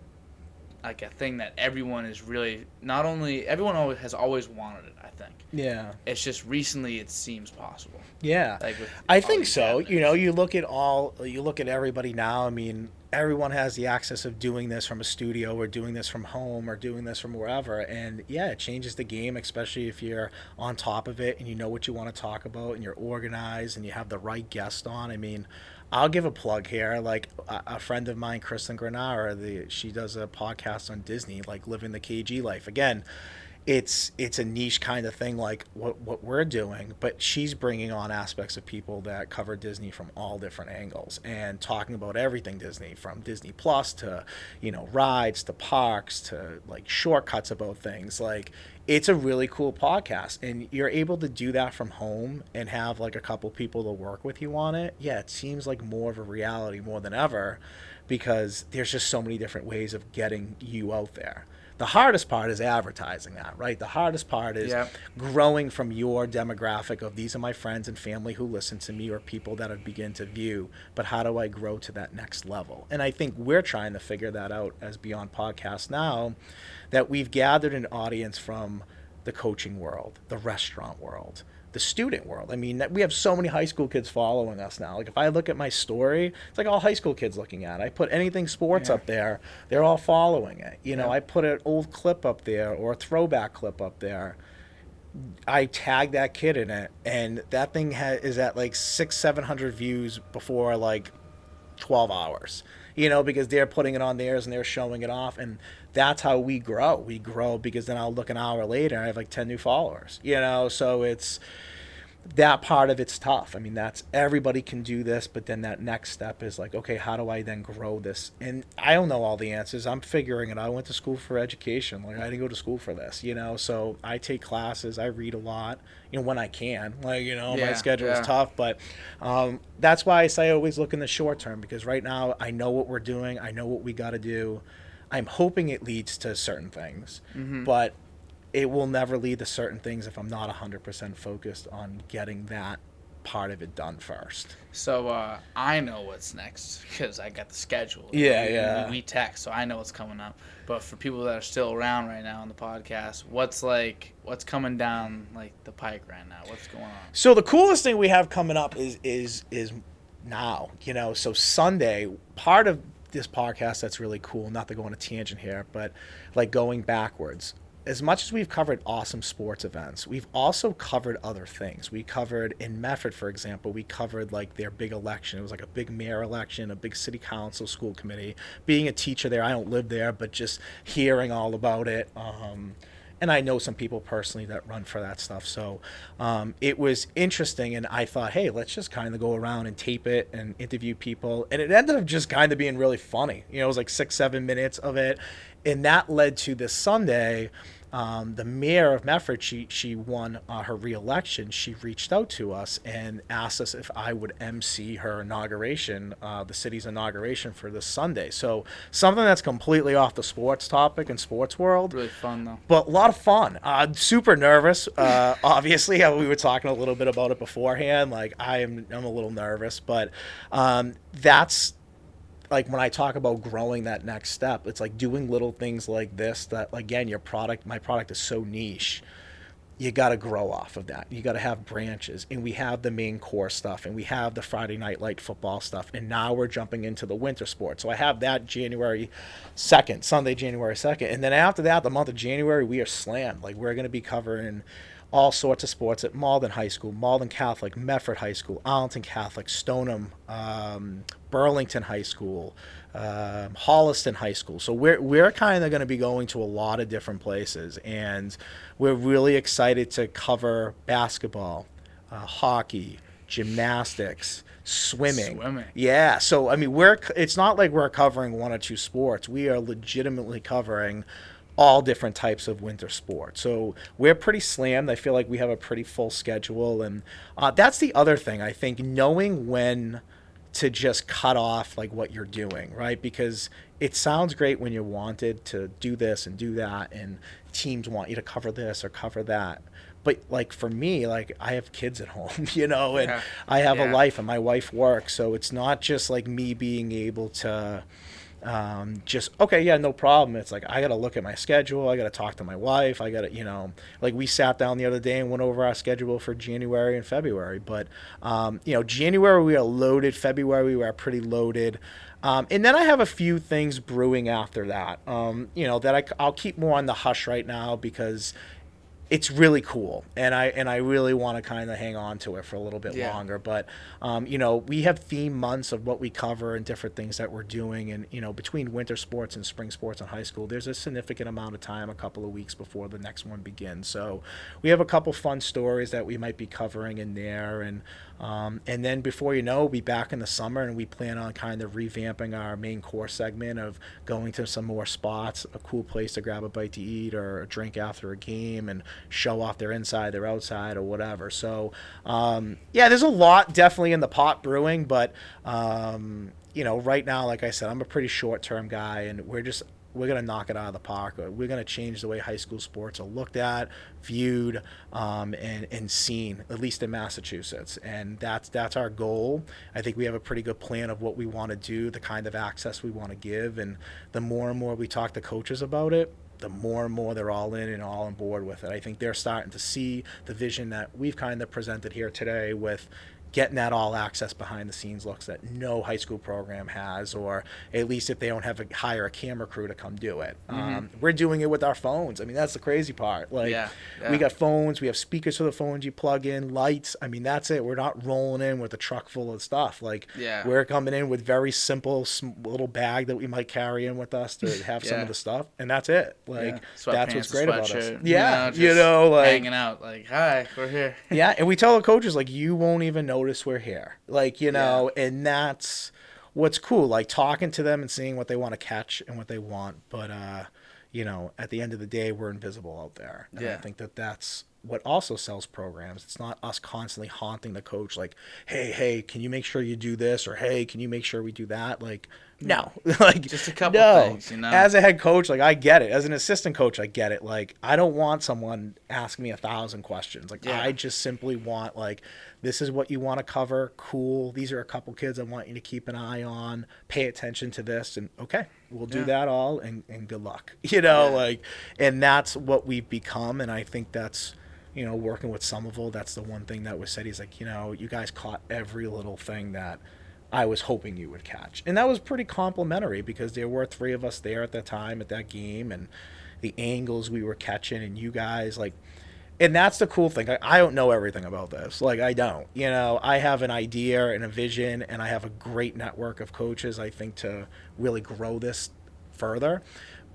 [SPEAKER 2] thing that everyone is really everyone has always wanted it, I think.
[SPEAKER 1] Yeah.
[SPEAKER 2] It's just recently it seems possible.
[SPEAKER 1] Yeah.
[SPEAKER 2] Like
[SPEAKER 1] I think so. Happenings. You know, you look at everybody now, I mean, everyone has the access of doing this from a studio or doing this from home or doing this from wherever, and it changes the game, especially if you're on top of it and you know what you want to talk about and you're organized and you have the right guest on. I mean, I'll give a plug here. Like a friend of mine, Kristen Granara, she does a podcast on Disney, like Living the KG Life. Again, it's a niche kind of thing like what we're doing, but she's bringing on aspects of people that cover Disney from all different angles and talking about everything Disney, from Disney Plus to, you know, rides to parks to like shortcuts about things. Like it's a really cool podcast, and you're able to do that from home and have like a couple people to work with you on it. Yeah, it seems like more of a reality more than ever because there's just so many different ways of getting you out there. The hardest part is advertising that, right? The hardest part is growing from your demographic of these are my friends and family who listen to me or people that have begun to view, but how do I grow to that next level? And I think we're trying to figure that out as Beyond Podcast now, that we've gathered an audience from the coaching world, the restaurant world, the student world. I mean, we have so many high school kids following us now. Like if I look at my story, it's like all high school kids looking at it. I put anything sports up there, they're all following it. You know, I put an old clip up there or a throwback clip up there. I tag that kid in it, and that thing is at like 600-700 views before like 12 hours. You know, because they're putting it on theirs and they're showing it off, and that's how we grow. We grow because then I'll look an hour later and I have like 10 new followers. You know, so it's that part of it's tough. I mean, that's everybody can do this, but then that next step is like, okay, how do I then grow this? And I don't know all the answers. I'm figuring it out. I went to school for education. Like I didn't go to school for this, you know, so I take classes, I read a lot, you know, when I can. Like, you know, my schedule is tough, but that's why I say I always look in the short term, because right now I know what we're doing. I know what we got to do. I'm hoping it leads to certain things, but it will never lead to certain things if I'm not 100% focused on getting that part of it done first.
[SPEAKER 2] So I know what's next because I got the schedule. We text, so I know what's coming up. But for people that are still around right now on the podcast, what's coming down like the pike right now? What's going on?
[SPEAKER 1] So the coolest thing we have coming up is now, you know, so Sunday, part of this podcast that's really cool, not to go on a tangent here, but like going backwards. as much as we've covered awesome sports events, we've also covered other things. We covered in Medford, for example, we covered like their big election. It was like a big mayor election, a big city council, school committee. Being a teacher there, I don't live there, but just hearing all about it. And I know some people personally that run for that stuff. So it was interesting. And I thought, hey, let's just kind of go around and tape it and interview people. And it ended up just kind of being really funny. You know, it was like 6-7 minutes of it. And that led to this Sunday. The mayor of Medford, she won her re-election. She reached out to us and asked us if I would MC her inauguration, the city's inauguration for this Sunday. So something that's completely off the sports topic and sports world.
[SPEAKER 2] Really fun though.
[SPEAKER 1] But a lot of fun. Super nervous. Obviously, we were talking a little bit about it beforehand. Like I'm a little nervous, but that's. Like when I talk about growing that next step, it's like doing little things like this that, again, my product is so niche. You got to grow off of that. You got to have branches. And we have the main core stuff, and we have the Friday night light football stuff. And now we're jumping into the winter sports. So I have that January 2nd, Sunday, January 2nd. And then after that, the month of January, we are slammed. Like we're going to be covering all sorts of sports at Malden High School, Malden Catholic, Medford High School, Arlington Catholic, Stoneham, Burlington High School, Holliston High School. So we're kind of going to be going to a lot of different places, and we're really excited to cover basketball, hockey, gymnastics, swimming. Yeah. So I mean, it's not like we're covering one or two sports. We are legitimately covering all different types of winter sports. So we're pretty slammed. I feel like we have a pretty full schedule. And that's the other thing, I think, knowing when to just cut off like what you're doing, right? Because it sounds great when you're wanted to do this and do that, and teams want you to cover this or cover that. But like for me, like I have kids at home, you know, and I have a life, and my wife works. So it's not just like me being able to no problem. It's like I got to look at my schedule. I got to talk to my wife. I got to, you know, like we sat down the other day and went over our schedule for January and February. But, January we are loaded. February we are pretty loaded. And then I have a few things brewing after that, that I'll keep more on the hush right now because it's really cool, and I really want to kind of hang on to it for a little bit longer. But we have theme months of what we cover and different things that we're doing, and between winter sports and spring sports in high school, there's a significant amount of time, a couple of weeks before the next one begins. So we have a couple fun stories that we might be covering in there, and then before you know, we'll be back in the summer, and we plan on kind of revamping our main core segment of going to some more spots, a cool place to grab a bite to eat or a drink after a game, and show off their inside, their outside, or whatever. So, there's a lot definitely in the pot brewing, but, right now, like I said, I'm a pretty short-term guy, and we're going to knock it out of the park. We're going to change the way high school sports are looked at, viewed, and seen, at least in Massachusetts. And that's our goal. I think we have a pretty good plan of what we want to do, the kind of access we want to give. And the more and more we talk to coaches about it, the more and more they're all in and all on board with it. I think they're starting to see the vision that we've kind of presented here today with getting that all access behind the scenes looks that no high school program has, or at least if they don't have hire a camera crew to come do it. We're doing it with our phones. I mean, that's the crazy part. Like we got phones, we have speakers for the phones you plug in, lights. I mean, that's it. We're not rolling in with a truck full of stuff. Like we're coming in with very simple little bag that we might carry in with us to have some of the stuff, and that's it. Like that's what's great about us.
[SPEAKER 2] Hanging out. Like, hi, we're here.
[SPEAKER 1] And we tell the coaches, like, you won't even notice we're here, and that's what's cool, like talking to them and seeing what they want to catch and what they want, but at the end of the day, we're invisible out there, and I think that's what also sells programs. It's not us constantly haunting the coach like, hey, can you make sure you do this, or hey, can you make sure we do that? Like, no, like
[SPEAKER 2] just a couple things,
[SPEAKER 1] As a head coach, like I get it. As an assistant coach, I get it. Like I don't want someone asking me 1,000 questions. Like I just simply want like, this is what you want to cover. Cool. These are a couple kids I want you to keep an eye on. Pay attention to this, and okay, we'll do that all, and good luck. And that's what we've become, and I think that's. Working with Somerville, that's the one thing that was said. He's like, you guys caught every little thing that I was hoping you would catch. And that was pretty complimentary because there were 3 of us there at that time at that game. And the angles we were catching, and you guys like. And that's the cool thing. I don't know everything about this. Like, I don't. You know, I have an idea and a vision, and I have a great network of coaches, I think, to really grow this further.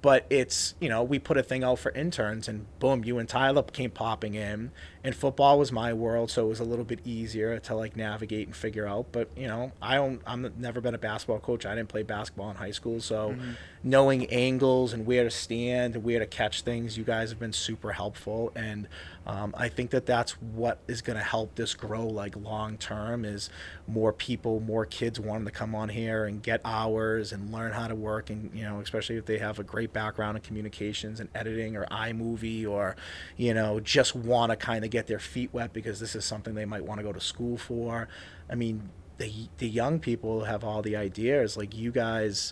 [SPEAKER 1] But it's, you know, we put a thing out for interns, and boom, you and Tyler came popping in. And football was my world, so it was a little bit easier to, like, navigate and figure out. But, you know, I'm never been a basketball coach. I didn't play basketball in high school, so knowing angles and where to stand and where to catch things, you guys have been super helpful. And I think that that's what is going to help this grow, like, long term, is more people, more kids wanting to come on here and get hours and learn how to work. And, you know, especially if they have a great background in communications and editing or iMovie, or, you know, just want to kind of get their feet wet because this is something they might want to go to school for. I mean, the young people have all the ideas. Like, you guys,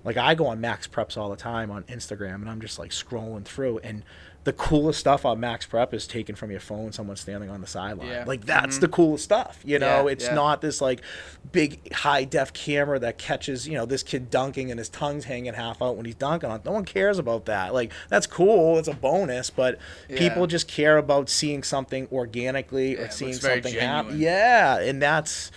[SPEAKER 1] like, I go on Max Preps all the time on Instagram, and I'm just like scrolling through, and the coolest stuff on Max Prep is taken from your phone, someone standing on the sideline. Yeah. Like, that's the coolest stuff, you know? It's not this, like, big high-def camera that catches, you know, this kid dunking and his tongue's hanging half out when he's dunking on. No one cares about that. Like, that's cool. It's a bonus, but people just care about seeing something organically or seeing something happen. Yeah, and that's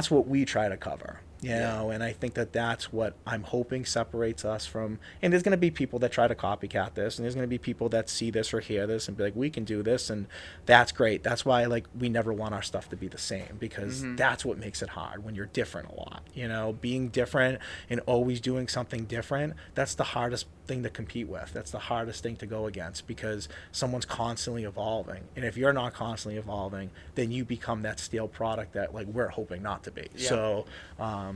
[SPEAKER 1] what we try to cover. You know, and I think that that's what I'm hoping separates us from. And there's going to be people that try to copycat this, and there's going to be people that see this or hear this and be like, we can do this, and that's great. That's why, like, we never want our stuff to be the same, because that's what makes it hard when you're different a lot. You know, being different and always doing something different, that's the hardest thing to compete with. That's the hardest thing to go against, because someone's constantly evolving. And if you're not constantly evolving, then you become that stale product that, like, we're hoping not to be. So,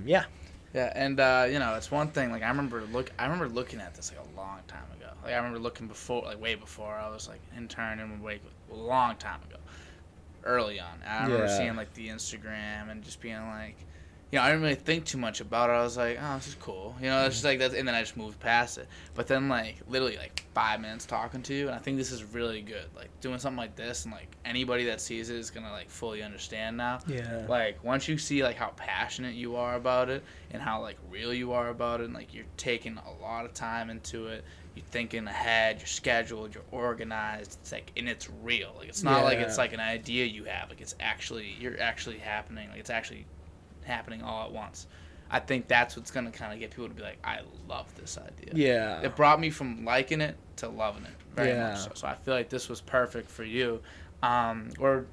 [SPEAKER 1] yeah,
[SPEAKER 2] and you know, it's one thing. Like, I remember looking at this like a long time ago. Like, I remember looking before, like way before I was like interning, a long time ago, early on. And I remember seeing like the Instagram and just being like, you know, I didn't really think too much about it. I was like, oh, this is cool. You know, it's just like that, and then I just moved past it. But then, like, literally, like, 5 minutes talking to you, and I think this is really good. Like, doing something like this, and, like, anybody that sees it is going to, like, fully understand now. Yeah. Like, once you see, like, how passionate you are about it and how, like, real you are about it, and, like, you're taking a lot of time into it, you're thinking ahead, you're scheduled, you're organized. It's like, and it's real. Like, it's not like it's, like, an idea you have. Like, you're actually happening. Like, it's actually happening all at once. I think that's what's going to kind of get people to be like, I love this idea. Yeah. It brought me from liking it to loving it very much so. So I feel like this was perfect for you. We're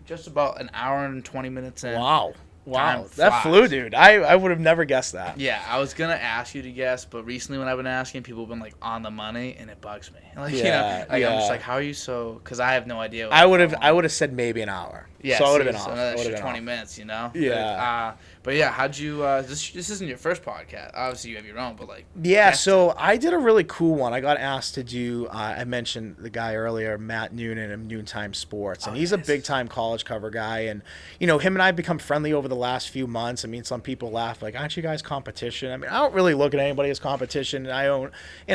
[SPEAKER 2] just about an hour and 20 minutes in.
[SPEAKER 1] Wow. That flew, dude. I would have never guessed that.
[SPEAKER 2] Yeah, I was going to ask you to guess, but recently when I've been asking, people have been like on the money, and it bugs me. Like, you know, like, I'm just like, how are you so, because I have no idea.
[SPEAKER 1] I would have said maybe an hour. Yeah, so I would have been off.
[SPEAKER 2] Another extra 20 minutes, you know? Yeah. But yeah, how'd you, this isn't your first podcast. Obviously you have your own, but like.
[SPEAKER 1] Yeah, so I did a really cool one. I got asked to do, I mentioned the guy earlier, Matt Noonan of Noontime Sports, and he's a big time college cover guy. And, you know, him and I have become friendly over the last few months. I mean, some people laugh like, aren't you guys competition? I mean, I don't really look at anybody as competition. And I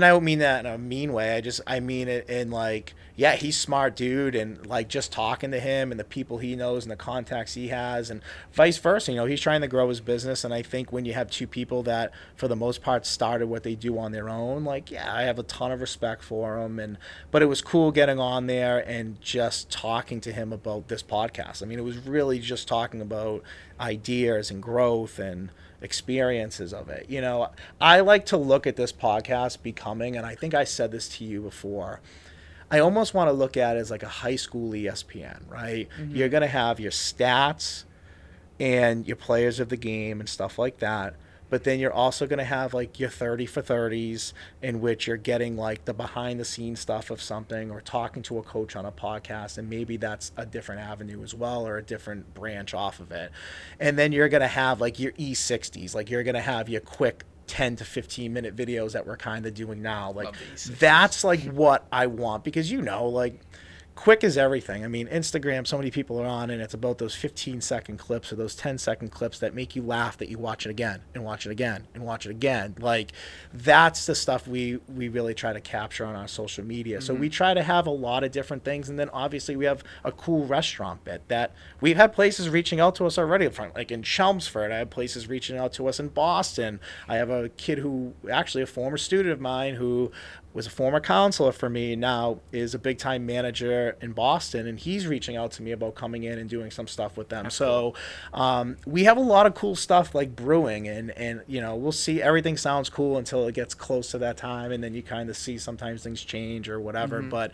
[SPEAKER 1] don't mean that in a mean way. I mean it in like, yeah, he's smart dude, and like just talking to him and the people he knows and the contacts he has, and vice versa. You know, he's trying to grow his business, and I think when you have two people that, for the most part, started what they do on their own, like, yeah, I have a ton of respect for him. But it was cool getting on there and just talking to him about this podcast. I mean, it was really just talking about ideas and growth and experiences of it. You know, I like to look at this podcast becoming, and I think I said this to you before, I almost want to look at it as like a high school ESPN, right? Mm-hmm. You're going to have your stats and your players of the game and stuff like that. But then you're also going to have like your 30 for 30s, in which you're getting like the behind the scenes stuff of something, or talking to a coach on a podcast. And maybe that's a different avenue as well, or a different branch off of it. And then you're going to have like your E60s, like you're going to have your quick 10 to 15 minute videos that we're kind of doing now. Like, that's like what I want, because, you know, like, quick is everything. I mean, Instagram, so many people are on, and it's about those 15-second clips or those 10-second clips that make you laugh, that you watch it again and watch it again and watch it again. Like, that's the stuff we really try to capture on our social media. Mm-hmm. So we try to have a lot of different things, and then obviously we have a cool restaurant bit that we've had places reaching out to us already. Like in Chelmsford, I have places reaching out to us in Boston. I have a kid who, actually a former student of mine, who was a former counselor for me, now is a big time manager in Boston, and he's reaching out to me about coming in and doing some stuff with them. So we have a lot of cool stuff like brewing, and we'll see. Everything sounds cool until it gets close to that time, and then you kind of see sometimes things change or whatever. But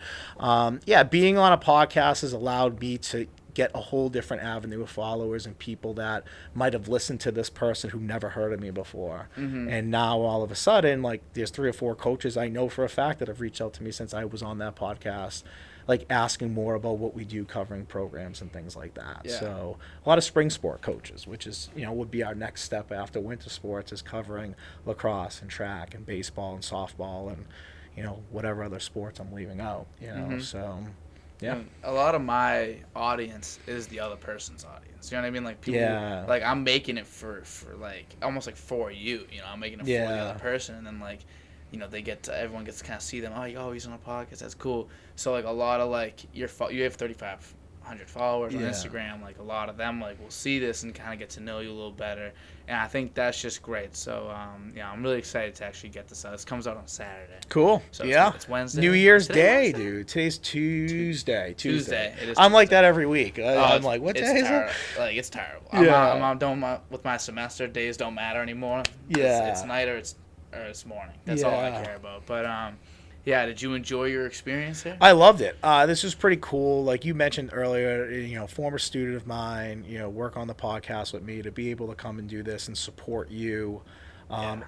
[SPEAKER 1] being on a podcast has allowed me to get a whole different avenue of followers and people that might have listened to this person who never heard of me before. And now all of a sudden, like, there's 3 or 4 coaches I know for a fact that have reached out to me since I was on that podcast, like asking more about what we do, covering programs and things like that. So a lot of spring sport coaches, which is, would be our next step after winter sports, is covering lacrosse and track and baseball and softball and, whatever other sports I'm leaving out, so... Yeah,
[SPEAKER 2] a lot of my audience is the other person's audience. You know what I mean? Like people, like I'm making it for like almost like for you. I'm making it for the other person, and then like, everyone gets to kind of see them. Oh, he's on a podcast. That's cool. So like a lot of like you have 3,500 followers on Instagram. Like a lot of them like will see this and kind of get to know you a little better. And I think that's just great. So, I'm really excited to actually get this out. This comes out on Saturday.
[SPEAKER 1] Cool.
[SPEAKER 2] So it's Wednesday.
[SPEAKER 1] New Year's Day, dude. Today's Tuesday.
[SPEAKER 2] It is
[SPEAKER 1] I'm
[SPEAKER 2] Tuesday.
[SPEAKER 1] like that every week. I'm like, what day is it?
[SPEAKER 2] Like, it's terrible.
[SPEAKER 1] Yeah.
[SPEAKER 2] I'm done with my semester. Days don't matter anymore.
[SPEAKER 1] Yeah.
[SPEAKER 2] It's night or it's morning. That's all I care about. But, did you enjoy your experience here?
[SPEAKER 1] I loved it. This was pretty cool. Like you mentioned earlier, former student of mine, work on the podcast with me, to be able to come and do this and support you.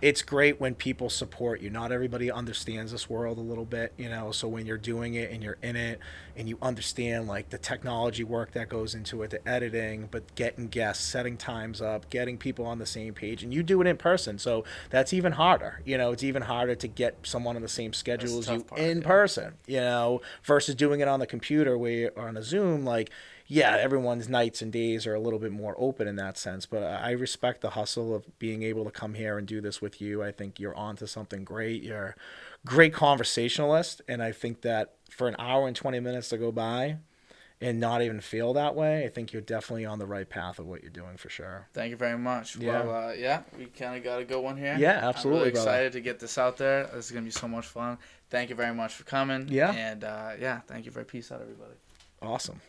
[SPEAKER 1] It's great when people support you. Not everybody understands this world a little bit, so when you're doing it and you're in it and you understand like the technology work that goes into it, the editing, but getting guests, setting times up, getting people on the same page, and you do it in person. So that's even harder. It's even harder to get someone on the same schedule as you in person, versus doing it on the computer or on a Zoom. Like, everyone's nights and days are a little bit more open in that sense, but I respect the hustle of being able to come here and do this with you. I think you're onto something great. You're a great conversationalist, and I think that for an hour and 20 minutes to go by and not even feel that way, I think you're definitely on the right path of what you're doing for sure.
[SPEAKER 2] Thank you very much.
[SPEAKER 1] Yeah.
[SPEAKER 2] Well, we kind of got a good one here.
[SPEAKER 1] Yeah, absolutely.
[SPEAKER 2] I'm really excited
[SPEAKER 1] brother.
[SPEAKER 2] to get this out there. This is going to be so much fun. Thank you very much for coming.
[SPEAKER 1] Yeah.
[SPEAKER 2] And, thank you for peace out, everybody.
[SPEAKER 1] Awesome.